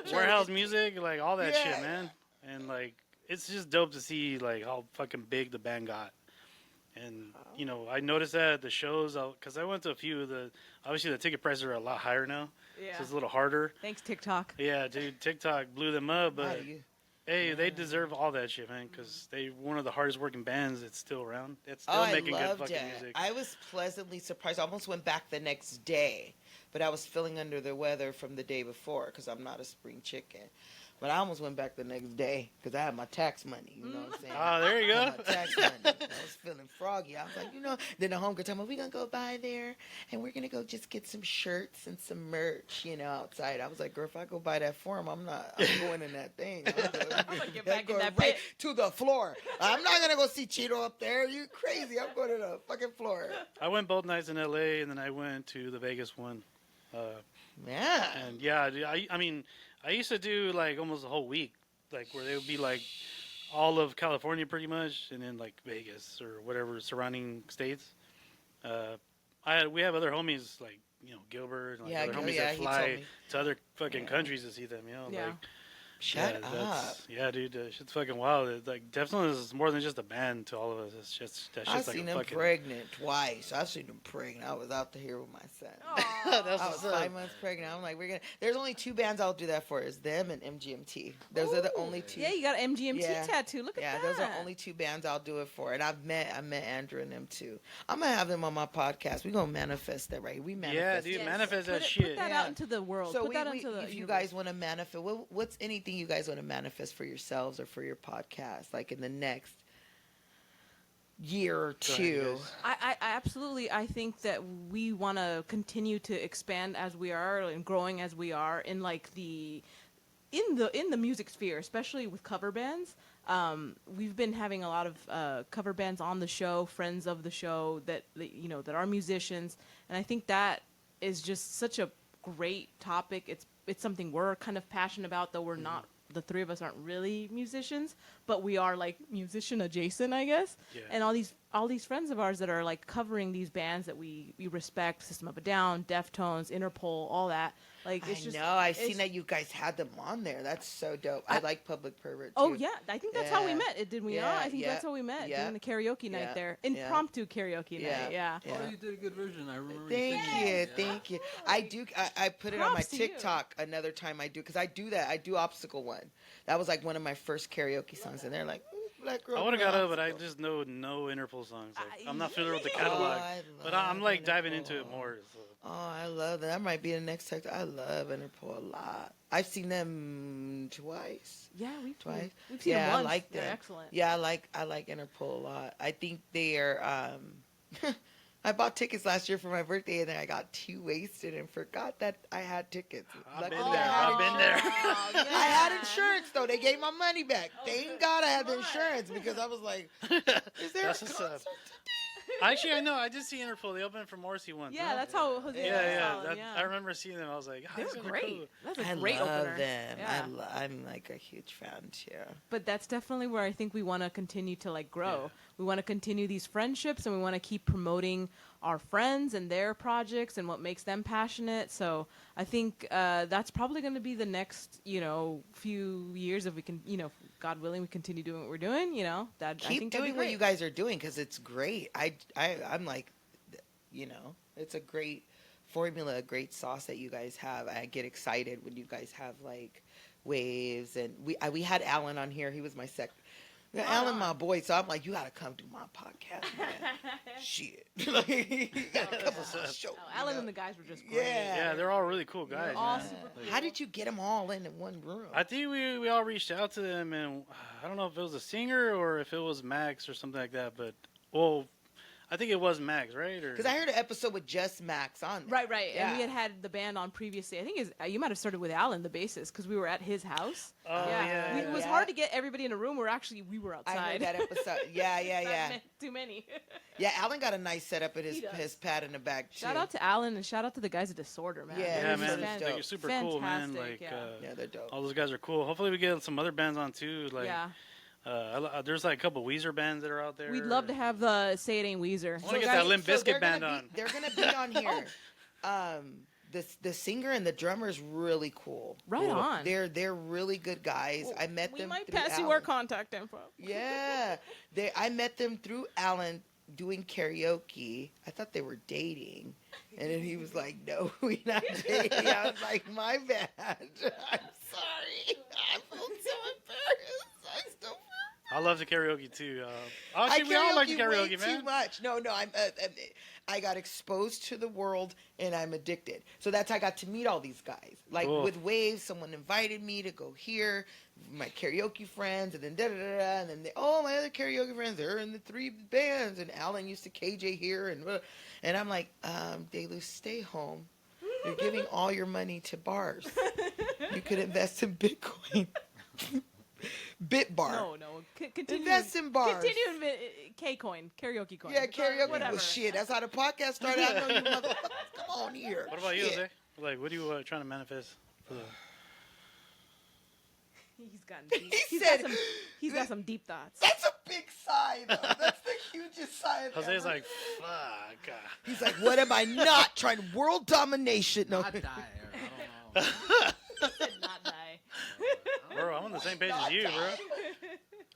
Latino. Warehouse Music, like all that Yeah. shit, man. And like, it's just dope to see like how fucking big the band got. And you know, I noticed that at the shows because I went to a few of the. Obviously, the ticket prices are a lot higher now, Yeah. so it's a little harder. Thanks TikTok. Yeah, dude, TikTok blew them up, How but do you- hey, they deserve all that shit, man, because they one of the hardest working bands that's still around. It's still Oh, I making good loved fucking it. music. I was pleasantly surprised. I almost went back the next day, but I was feeling under the weather from the day before because I'm not a spring chicken. But I almost went back the next day because I had my tax money. You know what I'm saying? Oh, there you I go. had my tax money. I was feeling froggy. I was like, then the homegirl told me, we're going to go by there and we're going to go just get some shirts and some merch, outside. I was like, girl, if I go buy that for him, I'm going in that thing. I'm gonna get back in going that right pit. to the floor. I'm not going to go see Chino up there. You crazy. I'm going to the fucking floor. I went both nights in LA, and then I went to the Vegas one. Yeah. And yeah, dude, I mean, I used to do like almost a whole week, like where they would be like all of California pretty much, and then like Vegas or whatever surrounding states. We have other homies like Gilbert, and like Yeah, other homies yeah, that he told fly me. to other fucking Yeah. countries to see them. Yeah. Like Shut yeah, up. that's- Yeah, dude, shit's fucking wild. Like Deftones is more than just a band to all of us. It's just that I've shit's like seen a him fucking. pregnant twice. I've seen him pregnant. I was out here with my son. That's I was what's up. 5 months pregnant. I'm like, there's only two bands I'll do that for. Is them and MGMT. Those are the only two. Yeah, you got an MGMT Yeah. tattoo. Look at Yeah, that. those are only two bands I'll do it for. And I met Andrew and them too. I'm gonna have them on my podcast. We're gonna manifest that, right? We Yeah, manifest. dude, it. manifest Put that it- shit. Put that Yeah. out into the world. So put that into the if you universe. guys want to manifest, what's anything you guys want to manifest for yourselves or for your podcast, like in the next year or Go ahead, you two? guys. I absolutely. I think that we want to continue to expand as we are and growing as we are in like in the music sphere, especially with cover bands. We've been having a lot of cover bands on the show, friends of the show that are musicians, and I think that is just such a great topic. It's something we're kind of passionate about, though we're not the three of us aren't really musicians, but we are like musician adjacent, I guess. Yeah. And all these friends of ours that are like covering these bands that we respect, System of a Down, Deftones, Interpol, all that. Like it's just I've seen that you guys had them on there. That's so dope. I like Public Pervert too. Oh yeah, I think that's how we Yeah. met. Did we Yeah, not? I think yeah, that's how we met yeah, doing the karaoke yeah, night there, yeah. impromptu karaoke Yeah. night. Yeah. Yeah. Oh, you did a good version. I remember Thank you singing you, it. Yeah. thank you. I do. I put it on my Props to you. TikTok another time. I do because I do that. I do Obstacle One. That was like one of my first karaoke songs, and they're like, "Ooh, black girl." I would have got up, but I Obstacle." just know no Interpol songs. Like, I'm not yeah. familiar with the Oh, catalog, I but I'm like love diving into it Interpol. more. So. Oh, I love that. That might be the next text. I love Interpol a lot. I've seen them twice. Yeah, we've Twice. seen Yeah, them I once. like They're them. excellent. Yeah, I like Interpol a lot. I think they're. I bought tickets last year for my birthday, and then I got too wasted and forgot that I had tickets. I've Luckily, been there. I had I've been there. Oh, yeah. I had insurance though. They gave my money back. Oh, Thank good. God I had the Smart. insurance because I was like, "Is there That's a what's concert up. today?" Actually, I know. I did see Interpol. They opened for Morrissey once. Yeah, that's how Jose Yeah. saw them, yeah. I remember seeing them. I was like, oh, They're these guys are great. cool. That's a I great love opener. them. Yeah. I'm like a huge fan too. But that's definitely where I think we want to continue to like grow. Yeah. We want to continue these friendships, and we want to keep promoting our friends and their projects and what makes them passionate. So I think that's probably going to be the next, few years if we can, God willing, we continue doing what we're doing. That I Keep think that'd be doing what great. you guys are doing because it's great. I'm like, it's a great formula, a great sauce that you guys have. I get excited when you guys have like waves, and we had Alan on here. He was my Alan, my boy. So I'm like, you gotta come do my podcast, man. Shit, like, you gotta come on my show. Oh, Alan you and know? the guys were just great. Yeah. Yeah, they're all really cool guys. all man. super cool. How did you get them all in one room? I think we all reached out to them, and I don't know if it was a singer or if it was Max or something like that. But I think it was Max, right? Because I heard an episode with just Max on there. Right. Yeah. And we had the band on previously. I think you might have started with Alan, the bassist, because we were at his house. Oh, yeah. It was Yeah. hard to get everybody in a room. We were I outside. heard that episode. Yeah. Too many. Yeah, Alan got a nice setup at He does. his pad in the back too. Shout out to Alan and shout out to the guys at Disorder, man. Yeah, Yeah, This man, is like, dope. you're super cool, man. Fantastic, Like, yeah. Yeah, they're dope. all those guys are cool. Hopefully, we get some other bands on too. Like, Yeah. There's like a couple Weezer bands that are out there. We'd love to have the Say It Ain't Weezer. I wanna get that Limp Bizkit they're band gonna on. They're gonna be on here. The singer and the drummer is really cool. Right Cool. on. They're really good guys. I met we them. might through pass you Alan. our contact info. Yeah, I met them through Alan doing karaoke. I thought they were dating, and then he was like, "No, we're not dating." I was like, "My bad. I'm sorry. I feel so embarrassed. I still feel." I love the karaoke too. Actually, we all like the way karaoke, man. Too much. No. I got exposed to the world, and I'm addicted. So that's how I got to meet all these guys. Like Cool. with Waves, someone invited me to go here. My karaoke friends, and then and then my other karaoke friends, they're in the three bands, and Alan used to KJ here, and I'm like, Delu, stay home. You're giving all your money to bars. You could invest in Bitcoin. Bitbar. No. Continue. Invest in bars. Continue in K-coin, karaoke coin. Yeah, karaoke. Whatever. Well, shit, that's how the podcast started. I know you motherfuckers. Come on here. What about you, Shit. Jose? Like, what are you trying to manifest for the? He's gotten deep. He said- He's got some deep thoughts. That's a big sigh, though. That's the hugest sigh. I've Jose's ever- like, fuck. He's like, what am I not trying? World domination. No. Not die. Or, I don't know. Said not die. Bro, I'm on the same page as you, bro.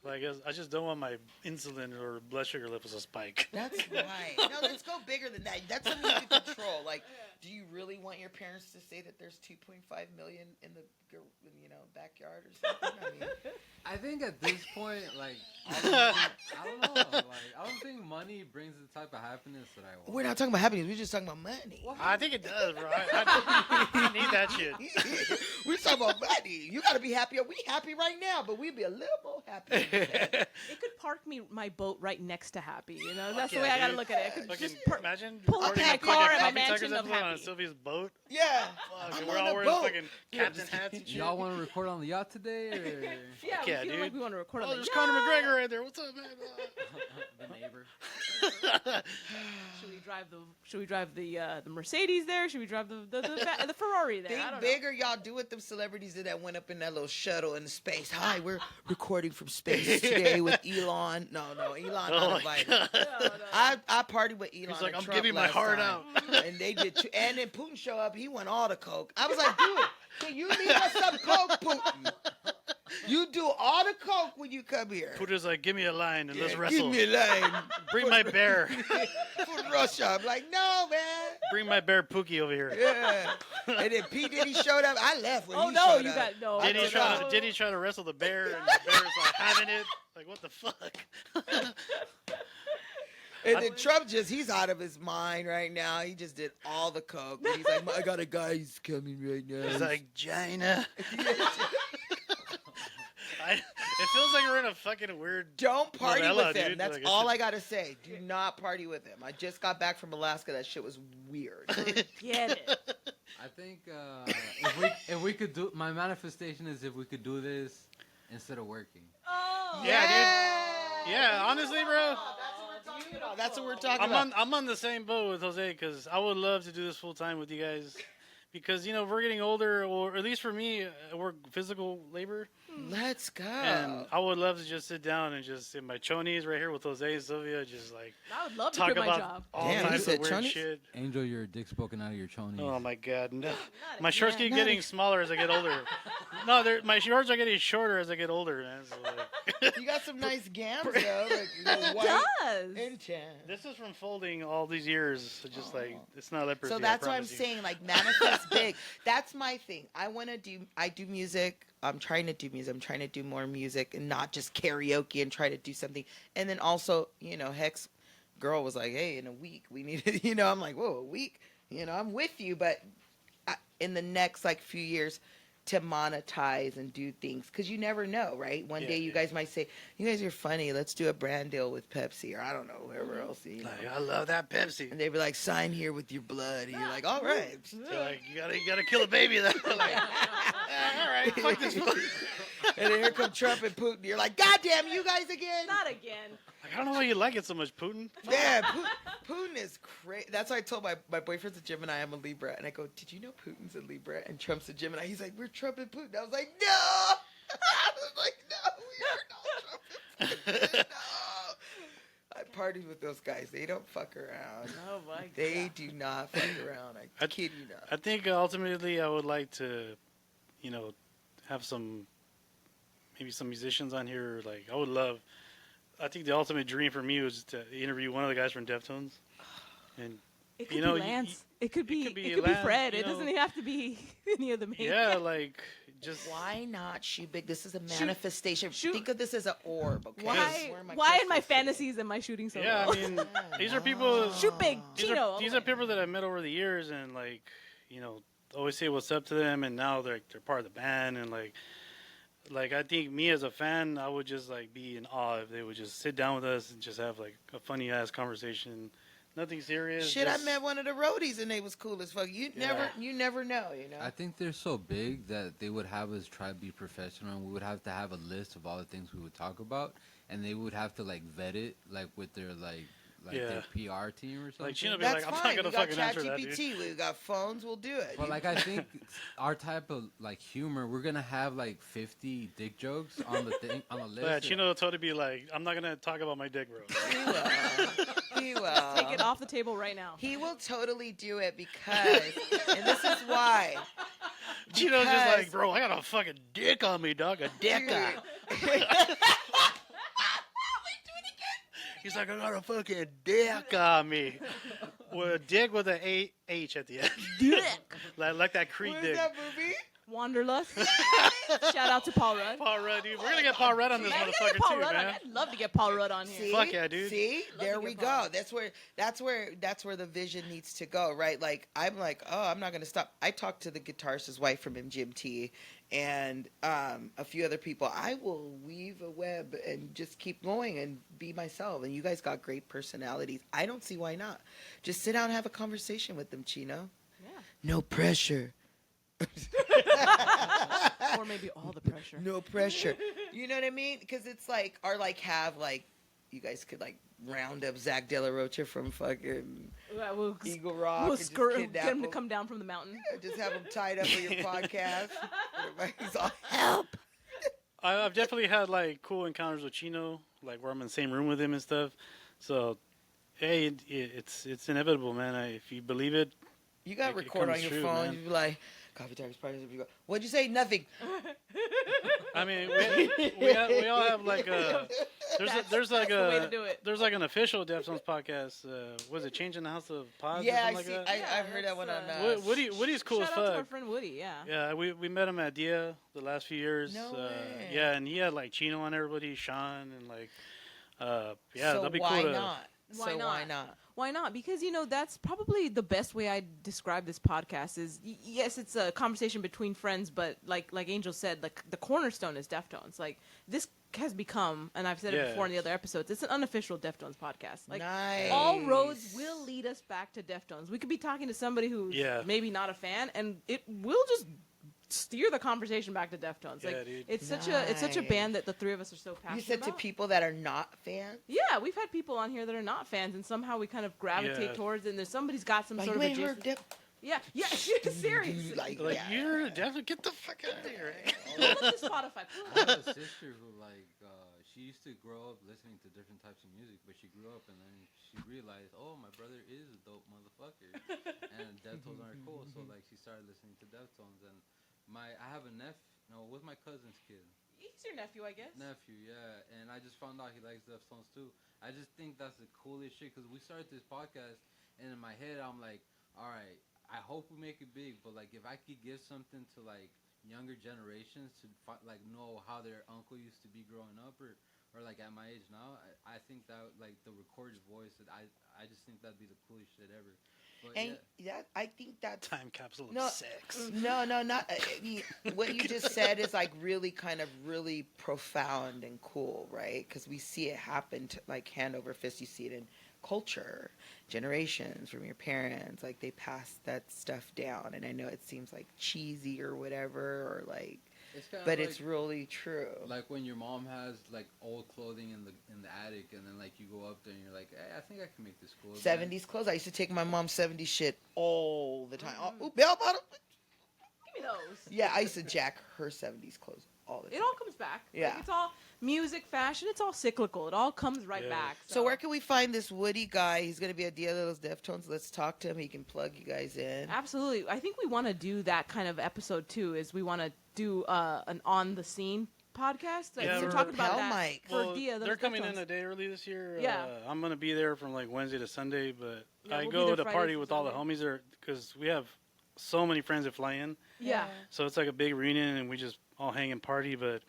Like, I just don't want my insulin or blood sugar levels to spike. That's right. No, let's go bigger than that. That's something you can control. Like, do you really want your parents to say that there's 2.5 million in the backyard or something? I mean, I think at this point, like, I don't know. Like, I don't think money brings the type of happiness that I want. we're not talking about happiness. We're just talking about money. I think it does, bro. I need that shit. We're talking about money. You got to be happy. We happy right now, but we'd be a little more happy. It could park my boat right next to Happy. That's the yeah, way I gotta dude. look at it. It could Fucking just imagine pull up recording to my a car fucking and my Coffee Tuggers mansion of episode on Happy. Sylvia's boat. Yeah. Fuck, I'm we're on all a wearing boat. fucking captain hats and shit. Y'all want to record on the yacht today? Or Yeah, Yeah, we feel dude. like we want to record on Oh, the there's yacht. Conor McGregor right there. What's up, man? the neighbor? Should we we drive the Mercedes there? Should we drive the Ferrari there? I Think don't bigger, y'all do what them celebrities did that went up in that little shuttle in space. Hi, we're recording from space today with Elon. No, Elon not invited. know. No. I partied with Elon. He's like, and I'm Trump giving my last heart time. out. And they did too. And then Putin show up. He won all the coke. I was like, dude, can you leave us some coke, Putin? You do all the coke when you come here. Putin's like, give me a line and let's Yeah, wrestle. Give me a line. Bring my bear. For Russia. I'm like, no, man. Bring my bear Pookie over here. Yeah. And then P. Diddy showed up. I left when Oh he no, showed you up. got no. Diddy try to wrestle the bear, and the bear's like having it. Like, what the fuck? And then Trump he's out of his mind right now. He just did all the coke. And he's like, I got a guy who's coming right now. He's like, China. It feels like we're in a fucking weird. Don't party novella, with him. dude. That's Like, all I gotta say. Do not party with him. I just got back from Alaska. That shit was weird. Get it. I think if we could do, my manifestation is if we could do this instead of working. Oh. Yeah, dude. Yeah, honestly, bro. That's what we're talking about. I'm on the same boat with Jose because I would love to do this full time with you guys. Because, you know, we're getting older, or at least for me, I work physical labor. Let's go. And I would love to just sit down and just in my chonies right here with Jose and Sylvia, just like I would love to talk quit my about job. all Damn, you types said of weird chonies? shit. Angel, your dick's poking out of your chonies. Oh my god, no! Not My shorts again. keep getting smaller as I get older. No, my shorts are getting shorter as I get older, man. So like, You got some nice gams, though. Like, It white does. and tan. this is from folding all these years. So just like it's not leprosy. So I that's why I'm promise you. saying, like, manifest big. That's my thing. I do music. I'm trying to do music. I'm trying to do more music and not just karaoke and try to do something. And then also, you know, Hex girl was like, hey, in a week we need to, you know, I'm like, whoa, a week? You know, I'm with you, but in the next, like, few years, to monetize and do things, because you never know, right? One day you guys might say, you guys are funny, let's do a brand deal with Pepsi, or I don't know, whoever else, you know. Like, I love that Pepsi. And they'd be like, sign here with your blood, and you're like, all right. You're like, you gotta kill a baby. Then. Like, all right, fuck this. And then here come Trump and Putin. You're like, God damn, you guys again? Not again. Like, I don't know why you like it so much, Putin. Yeah, Putin is crazy. That's why I told my boyfriend's a Gemini, I'm a Libra. And I go, did you know Putin's a Libra and Trump's a Gemini? He's like, we're Trump and Putin. I was like, no. I was like, no, we are not Trump and Putin. No. I partied with those guys. They don't fuck around. Oh my They do not fuck around. I kid you not. I think ultimately I would like to, you know, have maybe some musicians on here. Like, I would love. I think the ultimate dream for me was to interview one of the guys from Deftones, and It could you know, be Lance. It could be Lance, Fred. you It know. doesn't have to be any of the main. yeah, like just Why not shoot big? This is a manifestation. shoot- Think of this as an orb, okay? Why? Where am I Why in my crystals today? fantasies am I shooting so yeah. low? I mean, these are people. Shoot big, These Chino. are, these are people that I met over the years, and like, you know, always say what's up to them, and now they're part of the band, and like I think me as a fan, I would just like be in awe if they would just sit down with us and just have like a funny ass conversation, nothing serious. Shit, just, I met one of the roadies and they was cool as fuck. You never know, you know. I think they're so big that they would have us try to be professional, and we would have to have a list of all the things we would talk about, and they would have to like vet it like with their their PR team or something. Like Chino be That's like, I'm fine. not We gonna got fucking answer that, dude. ChatGPT. We got phones. We'll do it. But like I think our type of like humor, we're gonna have like 50 dick jokes on the thing on the list. Yeah, Chino told to be like, I'm not gonna talk about my dick, bro. He will. He will. Take it off the table right now. He will totally do it because, and this is why. Chino's just Because- like, bro, I got a fucking dick on me, dog. A dick. Dude. He's like, I got a fucking dick on me. With a dick with an A-H at the end. Dick. like that Creed What is dick. that movie? Wanderlust. Shout out to Paul Rudd. Paul Rudd, dude. We're gonna get Paul Rudd on this Man, we gotta motherfucker get Paul too, Rudd on. man. I'd love to get Paul Rudd on here. See? Fuck yeah, dude. See, there to we get go. Paul. That's where the vision needs to go, right? Like I'm like, oh, I'm not gonna stop. I talked to the guitarist's wife from MGMT and a few other people. I will weave a web and just keep going and be myself. And you guys got great personalities. I don't see why not. Just sit down and have a conversation with them, Chino. Yeah. No pressure. Or maybe all the pressure. No pressure. You know what I mean? Because it's like, or like have like, you guys could like round up Zach De La Rocha from fucking We'll, Eagle Rock we'll and just get kidnap him to him. come down from the mountain. Just have him tied up for your podcast. Everybody's all help. I've definitely had like cool encounters with Chino, like where I'm in the same room with him and stuff. So, hey, it's inevitable, man. If you believe it, You got to It record on comes your true, phone. man. You'd be like, Coffee Tigers Podcast. You go, what'd you say? Nothing. I mean, we all have like a there's like that's the way to do it. there's like an official Deftones podcast. Was it Changing the House of Pods? Yeah, or I something see. like that? I've heard that one on. Woody's cool Shout as out to our fuck. friend Woody. Yeah. Yeah, we met him at Dia the last few years. No way. Yeah, and he had like Chino on everybody, Sean, and like yeah, so that'd be why cool to. not? Why so not? why not? Why not? Because, that's probably the best way I describe this podcast is, yes, it's a conversation between friends, but like Angel said, like the cornerstone is Deftones. Like this has become, and I've said it before in the other episodes, it's an unofficial Deftones podcast. Like Nice. all roads will lead us back to Deftones. We could be talking to somebody who's Yeah. maybe not a fan, and it will just steer the conversation back to Deftones. Yeah, Like dude. it's such a Nice. band that the three of us are so passionate You said to about. people that are not fans. Yeah, we've had people on here that are not fans, and somehow we kind of gravitate Yeah. towards it. And there's somebody's got some Like, sort you of ain't heard adjacent. Def. Yeah, serious. Like, Like yeah. you're definitely get the fuck out of here. Pull up the Spotify. I have a sister who she used to grow up listening to different types of music, but she grew up and then she realized, oh, my brother is a dope motherfucker, and Deftones are cool. So like she started listening to Deftones, and I have a with my cousin's kid. He's your nephew, I guess. Nephew, yeah, and I just found out he likes Deftones too. I just think that's the coolest shit because we started this podcast, and in my head I'm like, all right, I hope we make it big, but like if I could give something to like younger generations to like know how their uncle used to be growing up or like at my age now, I think that like the recorded voice, that I just think that'd be the coolest shit ever. But And that I think that's Time capsule of No. sex. no, not. I mean, what you just said is like really really profound and cool, right? Because we see it happen to, like hand over fist. You see it in culture, generations from your parents. Like they pass that stuff down, and I know it seems like cheesy or whatever, or like, it's kind but of it's really true. like when your mom has like old clothing in the attic, and then like you go up there and you're like, hey, I think I can make this cool. again." 70s clothes. I used to take my mom's 70s shit all the time. Oh, bell bottom. Give me those. Yeah, I used to jack her 70s clothes all the time. It all comes back. Yeah. Like, it's all music, fashion. It's all cyclical. It all comes right Yeah. back. So where can we find this Woody guy? He's going to be at Dia de los Deftones. Let's talk to him. He can plug you guys in. Absolutely. I think we want to do that kind of episode too. Is we want to do an on the scene podcast. Like, Yeah, we're we're- talking about Lapel that mic. for Well, Dia. they're coming in a day early this year. Yeah. I'm gonna be there from like Wednesday to Sunday, but Yeah, I we'll be go there to Friday party through with all the Sunday. homies there because we have so many friends that fly in. Yeah. So it's like a big reunion, and we just all hang and party. But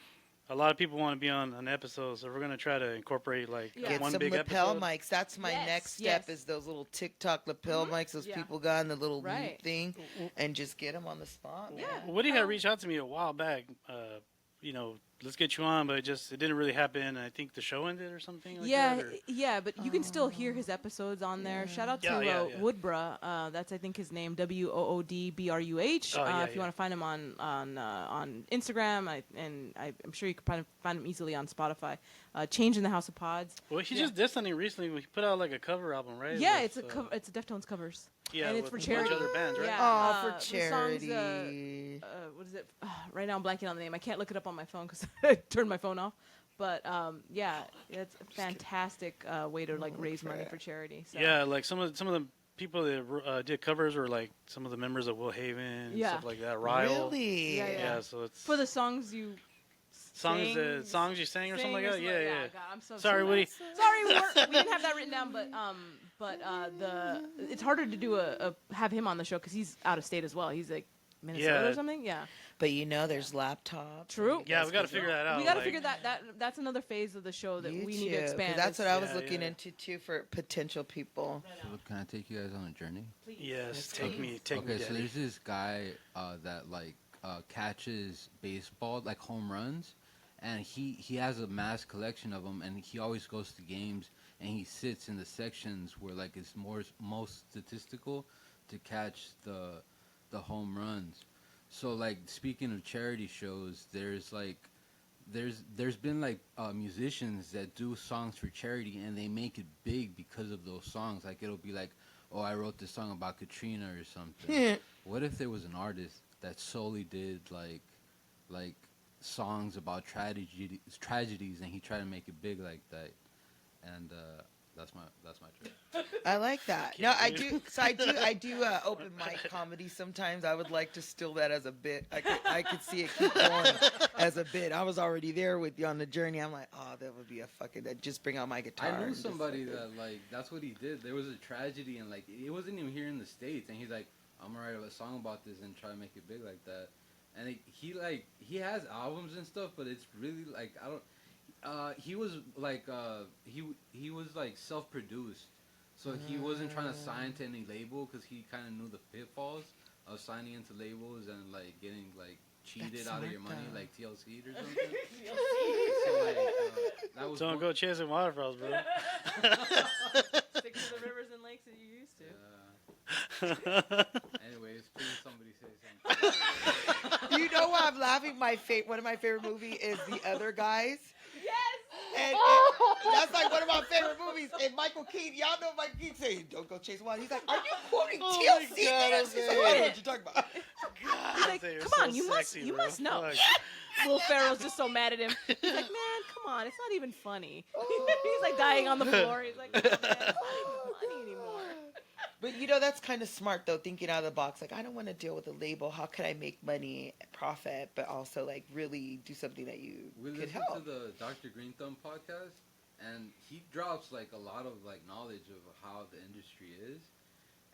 a lot of people want to be on an episode, so we're gonna try to incorporate like Yeah. Get one some big lapel episode. mics. That's my Yes, next step yes. is those little TikTok lapel mics those Yeah. people got in the little Right. loop thing and just get them on the spot. Yeah. man. Woody had reached out to me a while back. Let's get you on, but it didn't really happen. I think the show ended or something. Like Yeah, that, or- yeah, but you can still hear his episodes on there. Shout out to Yeah. Woodbruh. That's I think his name, WOODBRUH. Oh, yeah, If you want to find him on Instagram, I'm sure you can find him easily on Spotify. Changing the House of Pods. Well, he Yeah. just did something recently. He put out like a cover album, right? Yeah, With, it's a Deftones covers. Yeah, and it's with for a bunch charity. of other bands, right? Yeah. Oh, for the songs, charity. What is it? Right now I'm blanking on the name. I can't look it up on my phone because I turned my phone off. But yeah, it's a fantastic way to like raise money for charity. So. Yeah, like some of the people that did covers were like some of the members of Will Haven and Yeah. stuff like that. Ryle. Really? Yeah, Yeah, so it's For the songs you songs sing, songs you sang or something like that. Yeah. God, I'm so Sorry, Woody. Sorry, we didn't have that written down, but it's harder to do have him on the show because he's out of state as well. He's like Minnesota Yeah. or something. Yeah, But there's laptops. True. You Yeah, guys we got to can- figure that out. we got to like- figure that's another phase of the show that we need to YouTube, 'cause expand. That's what I was Yeah, looking yeah. into too for potential people. So can I take you guys on a journey? Yes, take Okay. me, Okay, so Daddy. there's this guy that like catches baseball, like home runs, and he has a mass collection of them, and he always goes to games, and he sits in the sections where like it's most statistical to catch the home runs. So like speaking of charity shows, there's like there's been like musicians that do songs for charity and they make it big because of those songs. Like it'll be like, oh, I wrote this song about Katrina or something. What if there was an artist that solely did like songs about tragedies and he tried to make it big like that? And that's my trick. I like that. No, I do. So I do open mic comedy sometimes. I would like to steal that as a bit. I could see it keep going as a bit. I was already there with you on the journey. I'm like, oh, that would be a fucking. That just bring out my guitar. I knew somebody that like that's what he did. There was a tragedy and like it wasn't even here in the States, and he's like, I'm gonna write a song about this and try to make it big like that. And he has albums and stuff, but it's really like I don't. He was like he was like self-produced, so he wasn't trying to sign to any label because he kind of knew the pitfalls of signing into labels and like getting like cheated out of your money, like TLC or something. So like that was. Don't go chasing waterfalls, bro. Stick to the rivers and lakes that you used to. Anyways, please somebody say something. You know why I'm laughing? One of my favorite movies is The Other Guys. Yes. And that's like one of my favorite movies. And Michael Keaton, y'all know Michael Keaton saying, "Don't go chase wild." He's like, "Are you quoting TLC?" He's like, "I don't know what you're talking about." He's like, come on, you must know. Will Ferrell's just so mad at him. He's like, man, come on, it's not even funny. He's like dying on the floor. He's like, oh, man, it's not even funny anymore. But you know, that's kind of smart though, thinking out of the box. Like, I don't want to deal with a label. How can I make money, profit, but also like really do something that you could help? We listened to the Dr. Green Thumb podcast, and he drops like a lot of like knowledge of how the industry is.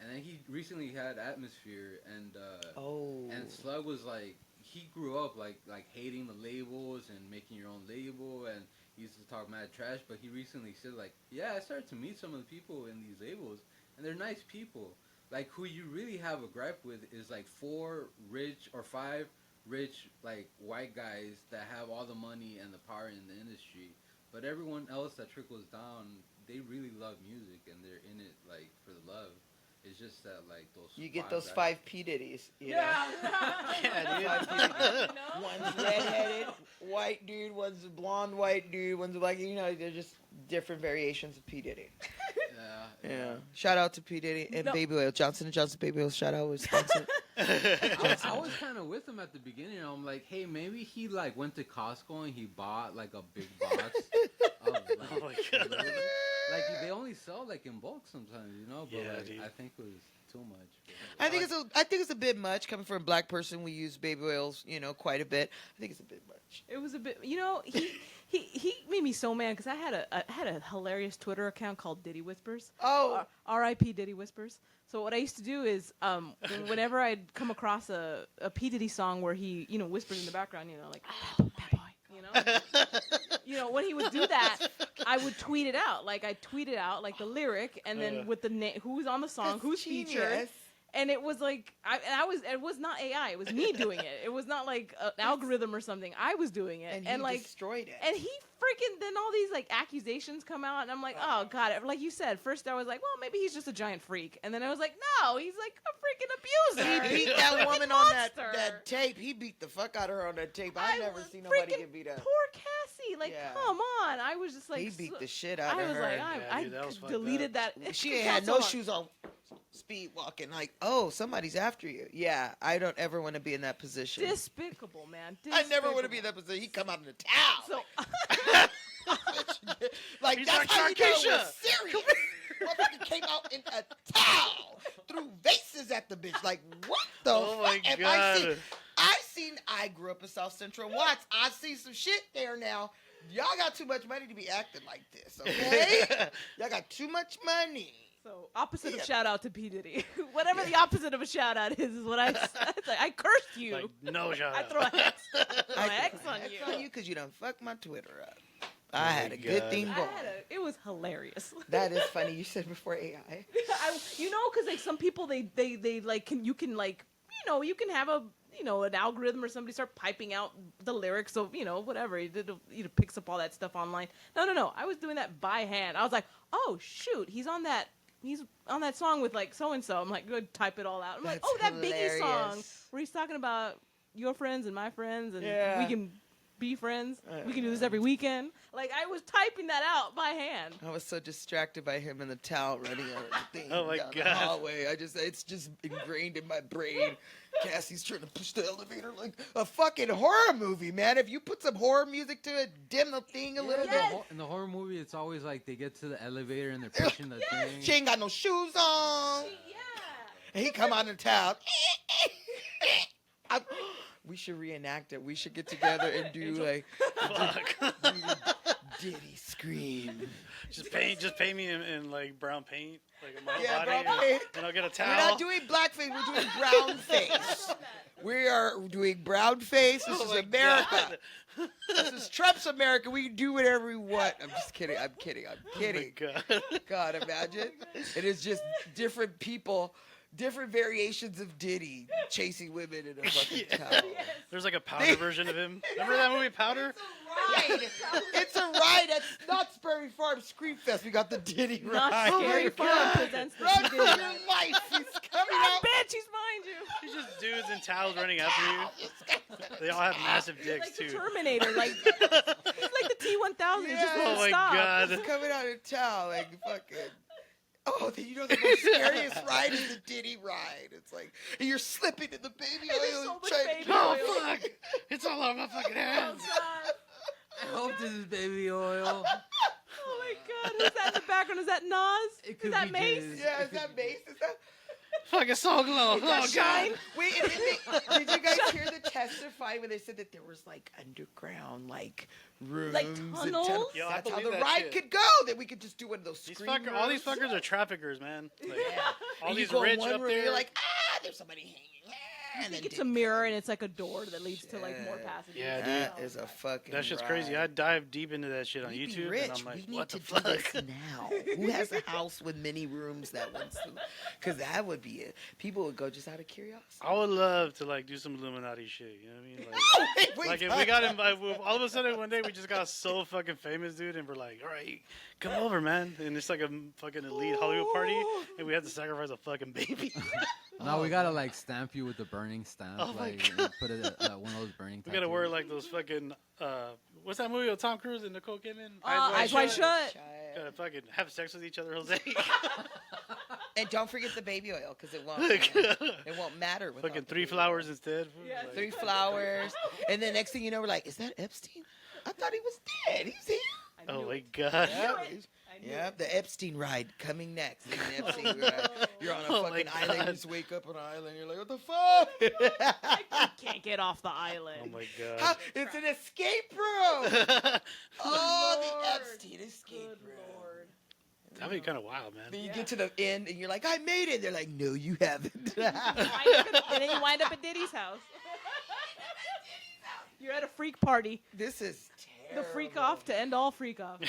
And then he recently had Atmosphere, and Slug was like, he grew up like hating the labels and making your own label, and he used to talk mad trash. But he recently said like, yeah, I started to meet some of the people in these labels. And they're nice people. Like, who you really have a gripe with is, like, 5 rich, like, white guys that have all the money and the power in the industry. But everyone else that trickles down, they really love music, and they're in it, like, for the love. It's just that, like, those you get those 5 P. Diddies, you know? Yeah, dude. One's redheaded white dude, one's a blonde white dude, one's like, you know, they're just different variations of P. Diddy. Yeah. Shout out to P. Diddy and Baby Oil. Johnson & Johnson Baby Oil. Shout out with Wisconsin. I was kind of with him at the beginning. I'm like, hey, maybe he like went to Costco and he bought like a big box of like, oh my God. Like they only sell like in bulk sometimes, you know. But yeah, like, dude. I think it was too much. I think it's a bit much coming from a black person. We use baby oils, you know, quite a bit. I think it's a bit much. It was a bit, you know, he made me so mad because I had a hilarious Twitter account called Diddy Whispers. Oh, R.I.P. Diddy Whispers. So what I used to do is, whenever I'd come across a P. Diddy song where he, you know, whispers in the background, you know, like bad boy, you know, when he would do that, I would tweet it out. Like I tweeted out like the lyric, and then with the name, who's on the song, who's featured. And it was like, it was not AI. It was me doing it. It was not like an algorithm or something. I was doing it. And he like, destroyed it. And he freaking, then all these like accusations come out. And I'm like, oh God. Like you said, first I was like, well, maybe he's just a giant freak. And then I was like, no, he's like a freaking abuser. He beat that woman on that tape. He beat the fuck out of her on that tape. I've never seen nobody get beat up. Poor Cassie. Like, come on. I was just like. He beat the shit out of her. I was like, I deleted that. She ain't had no shoes on. Speed walking like, oh, somebody's after you. Yeah, I don't ever want to be in that position. Despicable, man. I never want to be in that position. He come out in a towel. So, like he's that's like, how you know it Sarkeesian. was serious. Motherfucker came out in a towel, threw vases at the bitch. Like what the fuck my have God. I seen? I grew up in South Central Watts. I see some shit there now. Y'all got too much money to be acting like this, okay? Y'all got too much money. So opposite of shout out to P. Diddy. Whatever the opposite of a shout out is what I said. Like, I cursed you. Like, no shout I out. throw an X on you. X on you because you done fucked my Twitter up. I had a good thing going. It was hilarious. That is funny. You said before AI. You know, because like some people they like you can have a an algorithm or somebody start piping out the lyrics, so whatever it picks up all that stuff online. No. I was doing that by hand. I was like, oh shoot, he's on that song with like so and so. I'm like, good, type it all out. I'm like, oh, that hilarious. Biggie song where he's talking about your friends and my friends, and we can be friends. We can do this every weekend. Like, I was typing that out by hand. I was so distracted by him in the towel running over the thing Oh my down the God. hallway. It's just ingrained in my brain. Cassie's trying to push the elevator like a fucking horror movie, man. If you put some horror music to it, dim the thing a little bit. In the horror movie, it's always like they get to the elevator and they're pushing the thing. She ain't got no shoes on. Yeah. And he come out in town. We should reenact it. We should get together and do like Fuck. Diddy scream. Just paint me in like brown paint, like in my Yeah, body, brown paint. and I'll get a We're towel. not doing blackface. We're doing brown face. We are doing brown face. This Oh is my America. God. This is Trump's America. We can do whatever we want. I'm just kidding. I'm kidding. Oh my God. God, imagine. It is just different people, different variations of Diddy chasing women in a fucking towel. There's like a powder version of him. Remember that movie Powder? Ride. It's a ride at not Sperry Farm Scream Fest. We got the Diddy Not ride. Scary Oh my Farm God. presents the Run for Diddy. your life. He's coming I out. bet she's behind you. He's just dudes in towels running after you. They all have massive dicks Like the too. Terminator. Like, it's like the T-1000. It just Yeah. won't Oh my stop. God. He's coming out in town like fucking. Oh, you know the most scariest ride is the Diddy ride. It's like and you're slipping in the baby There's oil. so much trying baby to- Oh oil. fuck! It's all over my fucking Oh, hands. God. I hope this is baby oil. Oh, my God. Who's that in the background? Is that Nas? It Is could that be Mace? Jizz. Yeah, is that Mace? Is that? Fuck, it's so glow. Oh god. Shine? Wait, did you guys hear the testifying when they said that there was like underground like rooms, Like and tunnels? Yo, I That's how believe the that ride shit. could go. That we could just do one of those. These screen all these rooms. fuckers are traffickers, man. Like, all And you these go in rich one up room, there. You're like, there's somebody hanging. I And think then it's a mirror and it's like a door that leads to like more Shit. passages. Yeah, dude. That is a fucking. That shit's ride. crazy. I dive deep into that shit on We'd be YouTube, rich. and I'm like, we need what to the do fuck? this now. Who has a house with many rooms that wants to? Because that would be it. People would go just out of curiosity. I would love to like do some Illuminati shit. You know what I mean? Like, Oh, wait, like if we got invited, all of a sudden one day we just got so fucking famous, dude, and we're like, all right, come over, man. And it's like a fucking elite Hollywood party, and we have to sacrifice a fucking baby. Now we gotta like stamp you with the burning stamp, Oh my like and put it one of those burning. We gotta wear like those fucking what's that movie with Tom Cruise and Nicole Kidman? Eyes Wide Shut. Gotta fucking have sex with each other, Jose. And don't forget the baby oil because it won't. It won't matter. without Fucking the 3 baby flowers instead. Yeah, Like, 3 flowers, and then next thing you know, we're like, "Is that Epstein? I thought he was dead. He's here." I oh knew my it. god. I knew it. Yeah, the Epstein ride coming next. The Epstein ride. You're on a Oh my fucking island. You God. just wake up on an island. You're like, "What the fuck?" I can't get off the island. Oh my god. How- it's an escape room. Oh, the Lord. Epstein escape Good room. Lord. That'd be kind of wild, man. Then you get to the end and you're like, "I made it." They're like, "No, you haven't." And then you wind up at Diddy's house. You're at a freak party. This is The terrible. freak off to end all freak off.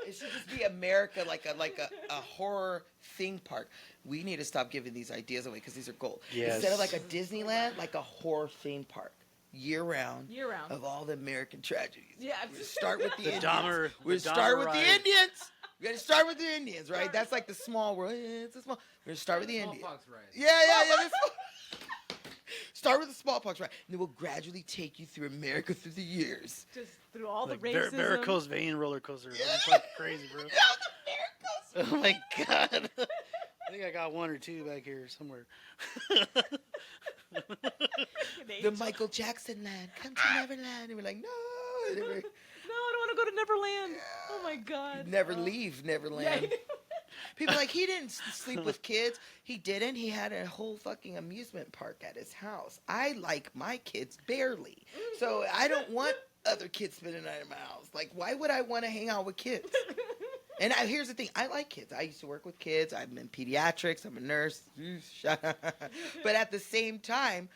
It should just be America, like a horror theme park. We need to stop giving these ideas away because these are gold. Yes. Instead of like a Disneyland, like a horror theme park, year round, Year round. of all the American tragedies. Yeah. We start with the, The Indians. Dahmer. We the start Dahmer with ride. the Indians. We got to start with the Indians, right? That's like the small world. It's a small. We're gonna start with the Indians. Smallpox ride. Yeah. Start with the smallpox, right? And then we'll gradually take you through America through the years. Just through all Like the racism. varicose vein roller coaster. Yeah. It's like crazy, bro. Yeah, the Oh my god. I think I got 1 or 2 back here somewhere. The Michael Jackson land. Come to Neverland. And we're like, no. And then we're, No, I don't want to go to Neverland. Oh my god. never leave Yeah. Neverland. People are like, he didn't sleep with kids. He didn't. He had a whole fucking amusement park at his house. I like my kids barely. So I don't want other kids spending the night in my house. Like, why would I want to hang out with kids? And here's the thing. I like kids. I used to work with kids. I'm in pediatrics. I'm a nurse. But at the same time,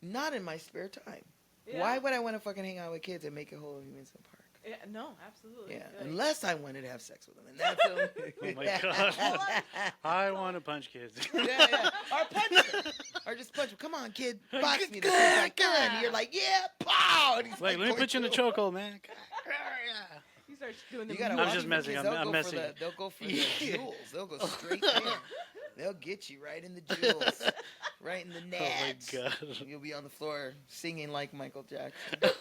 not in my spare time. Yeah. Why would I want to fucking hang out with kids and make a whole amusement park? Yeah, no, absolutely. Yeah, Like, unless I wanted to have sex with them, and that's Oh my god. I want to punch kids. yeah. Or punch them. Or just punch them. Come on, kid. Box me. The kid's like, gun. And you're like, yeah, pow. And he's Like, let me put you in the choke. chokehold, man. he starts doing the You gotta I'm watch just the messing. kids. I'm They'll go messing. for they'll go for the Yeah. jewels. They'll go straight there. They'll get you right in the jewels. Right in the nads. Oh my god. You'll be on the floor singing like Michael Jackson.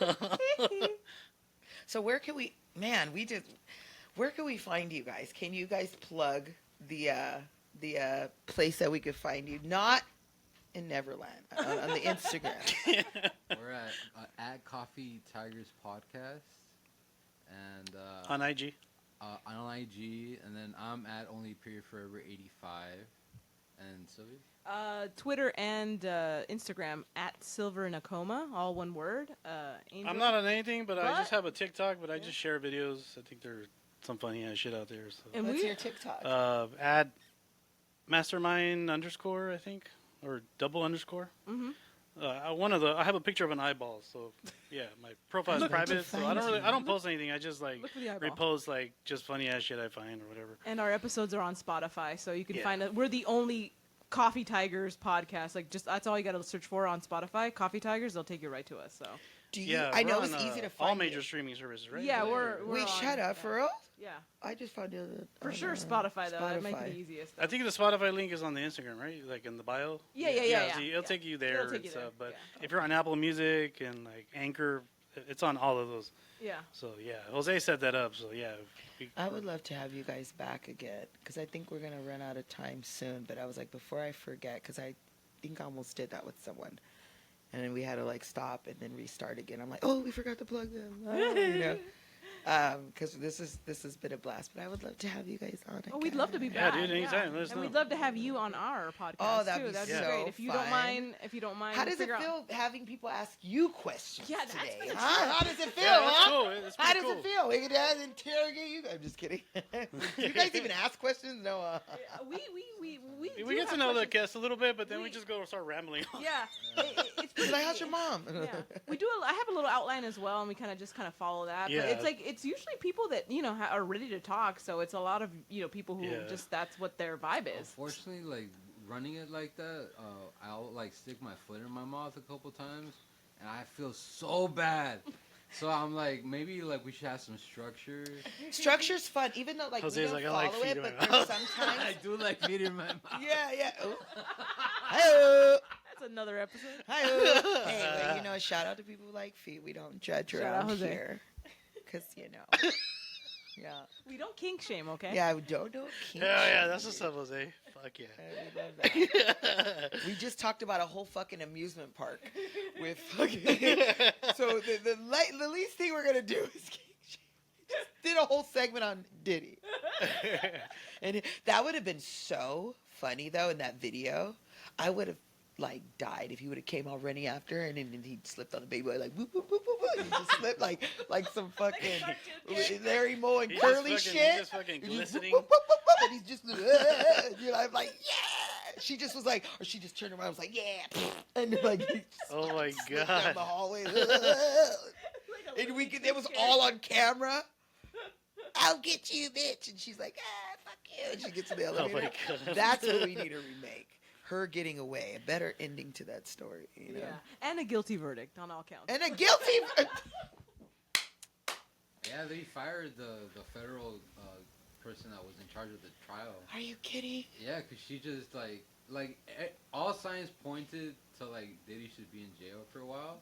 So where can we, man, where can we find you guys? Can you guys plug the place that we could find you? Not in Neverland, on the Instagram. We're at Coffee Tigers Podcast, and On IG. On IG, and then I'm at Only Period Forever 85, and Sylvie. Twitter and Instagram at Silver Nakoma, all one word. Angel. I'm not on anything, but I just have a TikTok, but I just share videos. I think there's some funny ass shit out there. So. And What's we your TikTok? Add mastermind _ I think, or double _ Mm-hmm. I have a picture of an eyeball, so yeah, my profile is private, so I don't post anything. I just like Look for the eyeball. repost like just funny ass shit I find or whatever. And our episodes are on Spotify, so you can Yeah. find it. We're the only Coffee Tigers podcast. Like, just that's all you got to search for on Spotify. Coffee Tigers, they'll take you right to us. So Do you? Yeah, I we're know on, it's easy to find all major you. streaming services, right? yeah, we're Wait, on, shut up, yeah. for real? Yeah, I just found it for on, sure. Spotify though, that might be Spotify. the easiest. I think the Spotify link is on the Instagram, right? Like in the bio. Yeah. So it'll take you there It'll take and you stuff. there, But yeah. if you're on Apple Music and like Anchor, it's on all of those. Yeah. So yeah, Jose set that up. So yeah, I would love to have you guys back again because I think we're gonna run out of time soon. But I was like, before I forget, because I think I almost did that with someone, and then we had to like stop and then restart again. I'm like, oh, we forgot to plug them, you know, because this has been a blast. But I would love to have you guys on. Oh, we'd love to be Yeah, back. dude, anytime. Let us and know. we'd love to have you on our podcast Oh, that'd too. be That'd so be great. If you fun. don't mind, How does it figure out- feel having people ask you questions Yeah, that's today? been a Huh? trip. How does it feel? Yeah, that's huh? cool. It's How pretty does it feel? We could interrogate you. I'm just kidding. Do you guys even ask questions? No. We get to know the guests a little bit, but then we just go start rambling. Yeah, it's He's like, how's your mom? Yeah, we do. I have a little outline as well, and we kind of follow that. Yeah. But it's like it's usually people that are ready to talk. So it's a lot of people who just that's what their vibe is. Unfortunately, like running it like that, I'll like stick my foot in my mouth a couple times, and I feel so bad. So I'm like, maybe like we should have some structure. Structure's fun, even though like Jose's we don't like, I like follow feet it, in but my there's mouth. I sometimes. do like meat in my mouth. Yeah. Oh. Hi-oh. That's another episode. Hi-oh. Hey, but, shout out to people who like feet. We don't judge Shout out around Jose. here, because yeah, We don't kink shame, okay? yeah. We don't know. Yeah, that's what's up, Jose. Fuck yeah. We love that. We just talked about a whole fucking amusement park with fucking. So the least thing we're gonna do is just did a whole segment on Diddy, and that would have been so funny though in that video. I would have like died if he would have came all running after her and then he slipped on the baby like whoop, whoop, whoop, whoop, whoop. He just slipped like some fucking Larry Moe and He's Curly just fucking- shit. he's just fucking He's just glistening. whoop, whoop, whoop, whoop, and he's just I'm like, yeah. She just was like, or she just turned around and was like, yeah, and like, he just Oh my slipped down god. the hallway. And it was all on camera. I'll get you, bitch. And she's like, fuck you. And she gets in the Oh elevator. my god. That's what we need to remake. Her getting away. A better ending to that story. You know? Yeah, and a guilty verdict on all counts. And a guilty. Yeah, they fired the federal person that was in charge of the trial. Are you kidding? Yeah, because she just all signs pointed to like Diddy should be in jail for a while,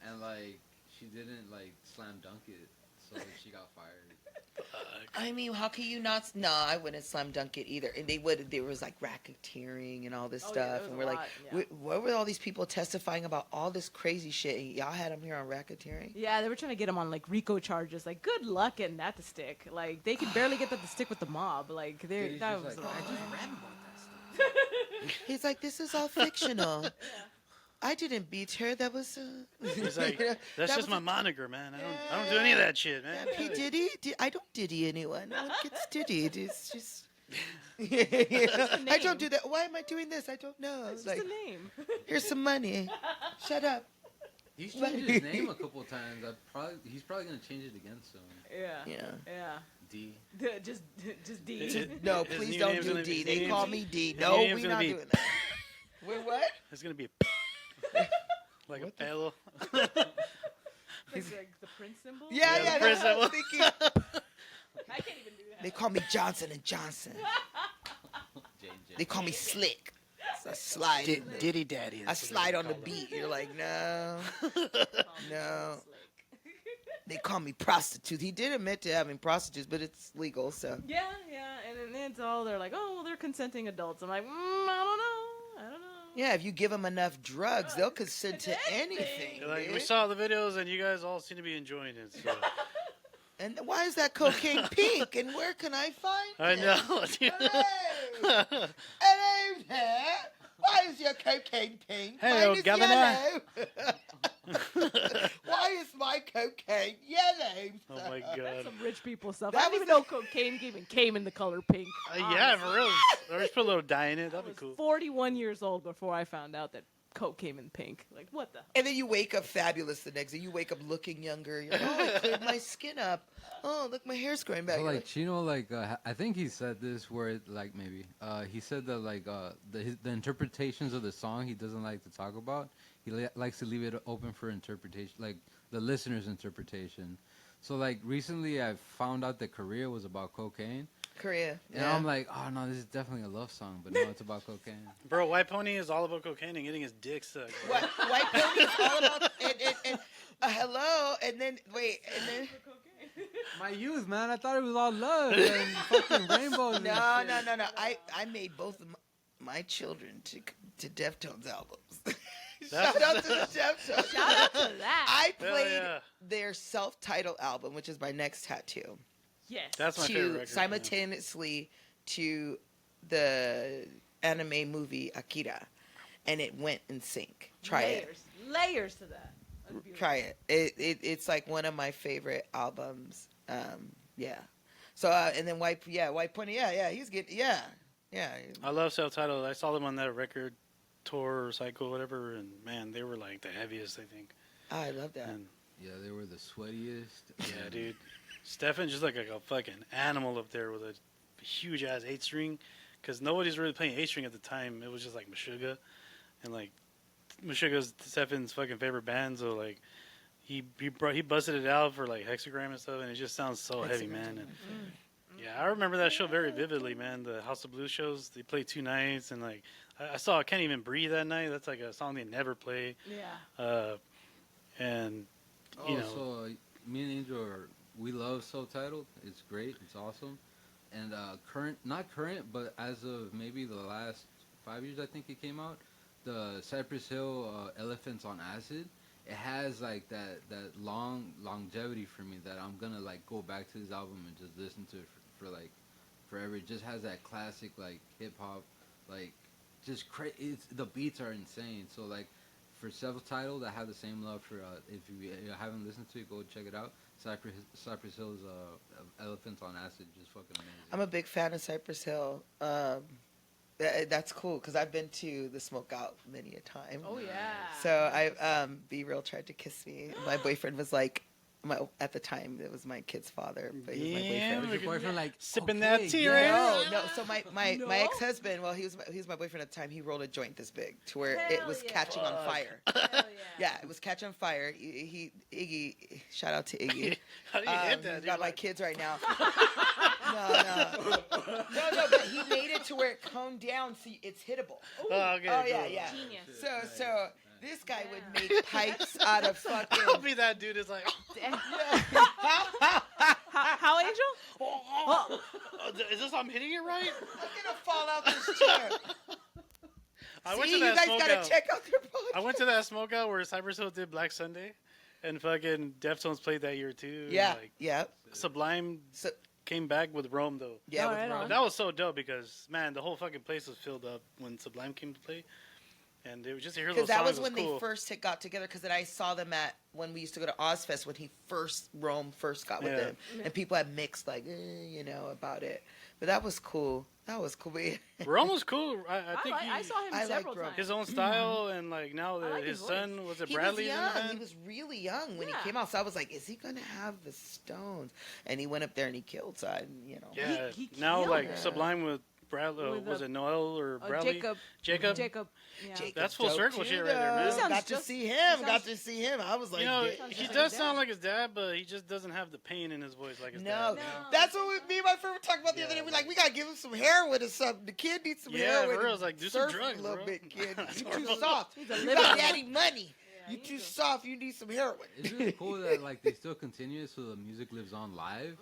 and like she didn't like slam dunk it, so she got fired. I mean, how can you not? No, I wouldn't slam dunk it either. And there was like racketeering and all this Oh, yeah, there stuff. was And a we're like, lot, yeah. what were all these people testifying about all this crazy shit? And y'all had them here on racketeering? Yeah, they were trying to get him on like RICO charges. Like, good luck getting that to stick. Like, they could barely get that to stick with the mob. Like, Diddy's that just was. like, I just rap about that stuff. He's like, this is all fictional. I didn't beat her. That was. He's like, you know, that's that just was my moniker, man. I don't do any of that shit, man. Yeah, P. Diddy? I don't diddy anyone. No one gets diddied. It's just. I don't do that. Why am I doing this? I don't know. It's Like, just a name. here's some money. Shut up. He's changed his name a couple of times. He's probably gonna change it again soon. Yeah. Yeah. D. Just D. No, His please new don't name's do gonna D. be- They his call name's- me D. his No, name's we're gonna not be- doing that. Wait, what? It's gonna be like a pelo. Like the Prince symbol. Yeah, Yeah, yeah, the that's what I was principal. thinking. I can't even do that. They call me Johnson and Johnson. J&J. They call me Slick. So I slide. Diddy Daddy. I slide on the beat. You're like, no. No. They call me prostitute. He did admit to having prostitutes, but it's legal, so. Yeah, and then it's all they're like, oh, well, they're consenting adults. I'm like, I don't know. Yeah, if you give them enough drugs, they'll consent to anything. Like, we dude. saw the videos, and you guys all seem to be enjoying it. So. And why is that cocaine pink? And where can I find I it? know. Dude. Hello. Hello there. Why is your cocaine pink? Hello, Mine is Governor. yellow. Why is my cocaine yellow? Oh my That's god. some rich people stuff. That I didn't even know cocaine even came in the color pink. Yeah, for real. Or just put a little dye in it. I That'd be was cool. 41 years old before I found out that coke came in pink. Like, what the? And then you wake up fabulous the next day. You wake up looking younger. You're like, oh, I cleared my skin up. Oh, look, my hair's growing back. So You're like Chino, I think he said this where it, like maybe he said that the interpretations of the song he doesn't like to talk about. He likes to leave it open for interpretation, like the listener's interpretation. So like recently, I found out that Korea was about cocaine, Korea. and I'm like, oh no, this is definitely a love song, but no, it's about cocaine. Bro, White Pony is all about cocaine and getting his dick sucked. What? White Pony is all about and hello, and then wait, and then My youth, man, I thought it was all love and fucking rainbows. and no. shit. I made both of my children to Deftones albums. That's- Shout out to the Deftones. Shout out to that. I Hell played yeah. their self-titled album, which is my next tattoo, Yes. That's my favorite record. simultaneously to the anime movie Akira, and it went in sync. Try it. Layers to that. That's beautiful. Try it. It's like one of my favorite albums. Yeah. So and then White Pony. Yeah. He's good. Yeah. I love self-titled. I saw them on that record tour or cycle, whatever, and man, they were like the heaviest, I think. Oh, I love that. And Yeah, they were the sweatiest. yeah, dude. Stefan just like a fucking animal up there with a huge ass 8-string, because nobody's really playing 8-string at the time. It was just like Meshuggah, and like Meshuggah's Stefan's fucking favorite band, so like he busted it out for like Hexagram and stuff, and it just sounds so heavy, man. And yeah, I remember that show very vividly, man. The House of Blues shows, they played 2 nights, and like I saw I Can't Even Breathe that night. That's like a song they never play. Yeah. And Oh, you know, so me and Angel we love Subtitled. It's great. It's awesome. And not current, but as of maybe the last 5 years, I think it came out. The Cypress Hill Elephants on Acid. It has like that longevity for me that I'm gonna like go back to this album and just listen to it for like forever. It just has that classic like hip hop, like just the beats are insane. So like for self-titled, I have the same love for if you haven't listened to it, go check it out. Cypress Hill's Elephants on Acid, just fucking amazing. I'm a big fan of Cypress Hill. That's cool because I've been to the Smokeout many a time. Oh yeah. So I B Real tried to kiss me. My boyfriend was like, at the time it was my kid's father, but he was my Yeah, boyfriend. Was your boyfriend like Sipping okay, that tea, yeah. right? No. So my No? ex-husband, well, he was my boyfriend at the time. He rolled a joint this big to where it Hell was yeah. catching on Fuck. fire. Hell yeah. Yeah, it was catching on fire. Iggy, shout out to Iggy. How do you hit that? He's Dude? got my Like, kids right now. No, but he made it to where it coned down so it's hittable. oh, okay, Oh yeah, cool. yeah. Genius. So this guy would make pipes out of I'll fucking. be that dude. Is like, How, Angel? oh, is this I'm hitting it right? I'm gonna fall out this chair. I went See, to you that guys smokeout. gotta check out their podcast. I went to that smokeout where Cypress Hill did Black Sunday, and fucking Deftones played that year too. and, Yeah, like, yeah. Sublime So came back with Rome though. yeah, Oh, with right Ron. on. That was so dope because man, the whole fucking place was filled up when Sublime came to play, and it was just to hear those Because that songs was when cool. they first got together. Because then I saw them when we used to go to Ozfest when Rome first got with Yeah. them, and people had mixed like, about it. But that was cool. That was cool. But Rome was cool. I think I saw him I like several Rome. times. his own style, and like now I like his his son was it he Bradley's was in the young. band. He was really young when Yeah. he came out. So I was like, is he gonna have the Stones? And he went up there and he killed. So Yeah, He now killed like it. Sublime with Bradley. With Was a- it Noel or Bradley? Jacob. Jacob. Yeah. Jacob's That's full dope circle too, shit right there, though. man. He sounds Got to just- see he him. sounds- Got to see him. I was like, You know, "Damn." sounds he just does like sound dad. like his dad, but he just doesn't have the pain in his voice like his No, dad. that's what me and my friend were talking about the other day. Yeah, We're like, we gotta give him some heroin or something. The kid needs some Yeah, heroin. for real. and It's like, do some surf drugs, a little bro. bit, kid. That's You're too horrible. soft. He's a You living got man. daddy money. You too soft. You need some heroin. It's really cool that like they still continue, so the music lives on live.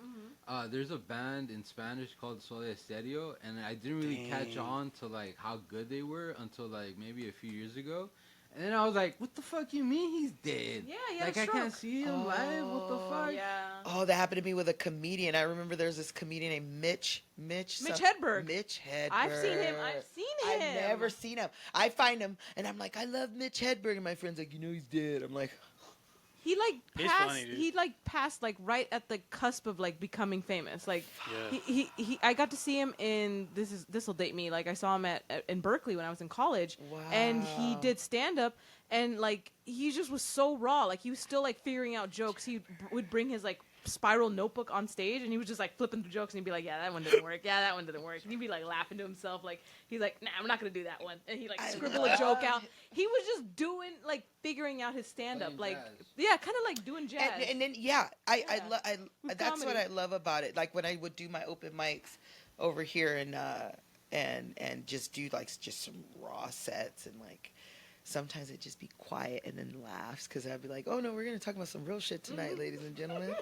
There's a band in Spanish called Soda Stereo, and I didn't really catch on to like how good they were until like maybe a few years ago. And then I was like, what the fuck you mean he's dead? Yeah, he like had a I can't stroke. see him live. What the fuck? Yeah. Oh, that happened to me with a comedian. I remember there's this comedian named Mitch Hedberg. Mitch Hedberg. I've seen him. I've never seen him. I find him, and I'm like, I love Mitch Hedberg, and my friend's like, you know, he's dead. I'm like, He like He's passed. funny, dude. He like passed like right at the cusp of like becoming famous. Like Yeah. he I got to see him in this will date me. Like I saw him in Berkeley when I was in college, and he Wow. did stand up, and like he just was so raw. Like he was still like figuring out jokes. He would bring his like spiral notebook on stage, and he was just like flipping through jokes, and he'd be like, "Yeah, that one didn't work. Yeah, that one didn't work." And he'd be like laughing to himself, like he's like, "Nah, I'm not gonna do that one." And he like scribble a joke out. He was just doing like figuring out his stand up, Playing like jazz. yeah, kind of like doing jazz. And then I With that's what comedy. I love about it. Like when I would do my open mics over here and just do like just some raw sets, and like sometimes it'd just be quiet and then laughs because I'd be like, oh no, we're gonna talk about some real shit tonight, ladies and gentlemen.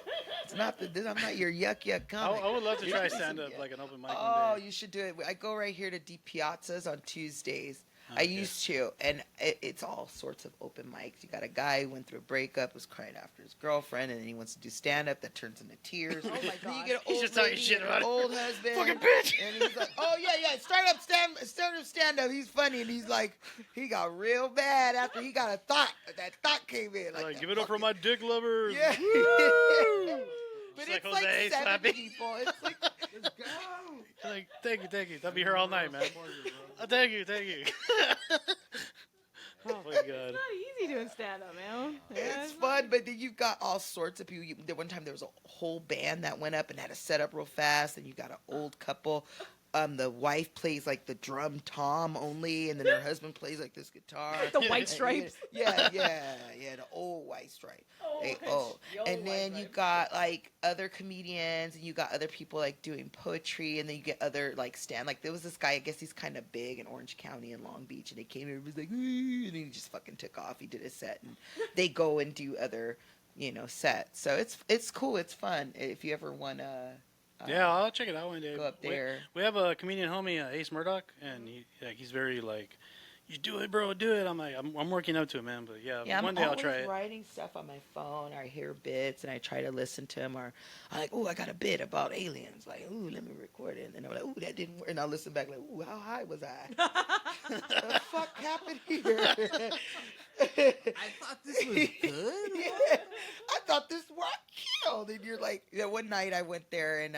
It's not I'm not your yuck comic. I would love to try Listen, stand up yeah. like an open mic Oh, one day. you should do it. I go right here to Deep Piazzas on Tuesdays. I Okay. used to, and it's all sorts of open mics. You got a guy who went through a breakup, was crying after his girlfriend, and then he wants to do stand-up that turns into tears. Oh my Then you God. get an He's old just talking lady shit and about an it. old husband. Fucking bitch. And he's like, oh, yeah, start-up stand-up. He's funny, and he's like, he got real bad after he got a thought. That thought came in. Like, that give it up for fucking- my dick lovers. Yeah. But Just it's like like Jose 7 slapping. people. It's like, Let's go. Like, thank you. That'll be here all night, man. Thank you. Oh my god. It's not easy doing stand up, man. Yeah, it's fun, but then you've got all sorts of people. One time there was a whole band that went up and had to set up real fast, and you got an old couple. The wife plays like the drum tom only, and then her husband plays like this guitar. The white stripes. Yeah, the old white stripe. And then you got like other comedians, and you got other people like doing poetry, and then you get other like stand. Like there was this guy, I guess he's kind of big in Orange County and Long Beach, and he came here and was like, "Ee," and he just fucking took off. He did a set, and they go and do other, sets. So it's cool. It's fun if you ever wanna. Yeah, I'll check it out one day. Go up there. We have a comedian homie, Ace Murdoch, and he's very like, you do it, bro, do it. I'm like, I'm working up to it, man. But yeah, one day I'll try always it. writing stuff on my phone. Or I hear bits and I try to listen to them. Or I'm like, oh, I got a bit about aliens. Like, ooh, let me record it. And I'm like, ooh, that didn't work. And I'll listen back like, ooh, how high was I? The fuck happened here? I thought this was good. Yeah, I thought this was killed. And you're like, one night I went there and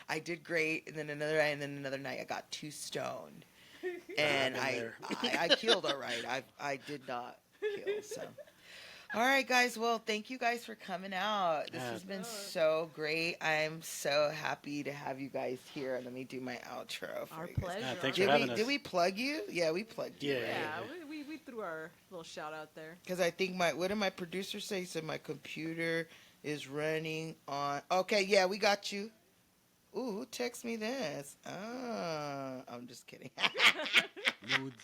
I did great. And then another night I got too stoned. And I killed all right. I did not kill. So, all right, guys. Well, thank you guys for coming out. This has been so great. I'm so happy to have you guys here. Let me do my outro. For Our you guys. pleasure. Yeah, thanks for Did having we, us. did we plug you? Yeah, we plugged you. Yeah. right? Yeah, we threw our little shout out there. Because I think what did my producer say? He said my computer is running on. Okay, yeah, we got you. Ooh, who texted me this? I'm just kidding. Nudes.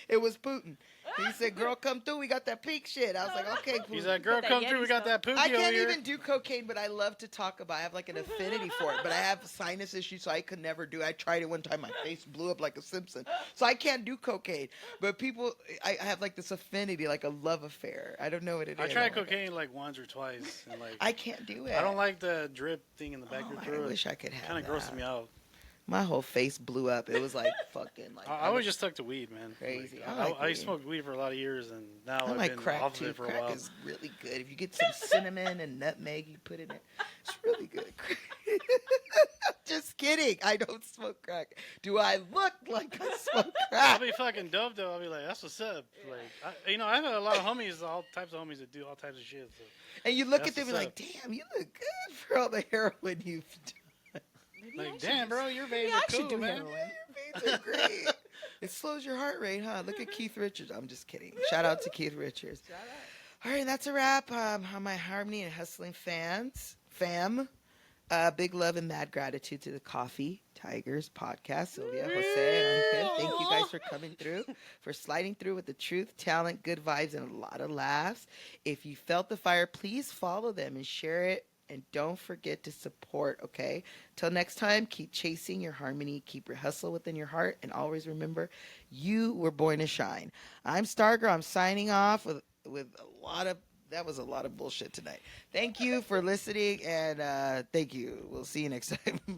It was Putin. He said, girl, come through. We got that pink shit. I was like, okay, Putin. He's like, girl, that come Yeti through. We got stuff. that pookie I over can't here. even do cocaine, but I love to talk about it. I have like an affinity for it, but I have sinus issues, so I could never do it. I tried it one time. My face blew up like a Simpson. So I can't do cocaine. But people, I have like this affinity, like a love affair. I don't know what it is. I tried Oh my God. cocaine like once or twice, and like I can't do it. I don't like the drip thing in the back of your I throat. wish I could have Kind of that. grosses me out. My whole face blew up. It was like fucking like. I always just stuck to weed, man. Crazy. Like, I like I weed. smoked weed for a lot of years, and now I I've like been crack off of too. it for a Crack while. is really good. If you get some cinnamon and nutmeg, you put in it. It's really good. Just kidding. I don't smoke crack. Do I look like I smoke I'll crack? be fucking dope though. I'll be like, that's what's up. Like, I have a lot of homies, all types of homies that do all types of shit. So. And you look That's at them and what's like, damn, you look good for all the heroin you've done. Maybe I Like, should damn, bro, your veins I are should cool, do man. heroin. Your veins are great. It slows your heart rate, huh? Look at Keith Richards. I'm just kidding. Shout out to Keith Richards. Shout out. All right, that's a wrap. On my Harmony and Hustling fam. Big love and mad gratitude to the Coffee Tigers podcast. Sylvia, Jose, and Angel. Thank you guys for for coming through, for sliding through with the truth, talent, good vibes, and a lot of laughs. If you felt the fire, please follow them and share it. And don't forget to support, okay? Till next time, keep chasing your harmony, keep your hustle within your heart, and always remember, you were born to shine. I'm StarGurl. I'm signing off with a lot of, that was a lot of bullshit tonight. Thank you for listening, and thank you. We'll see you next time. Yeah.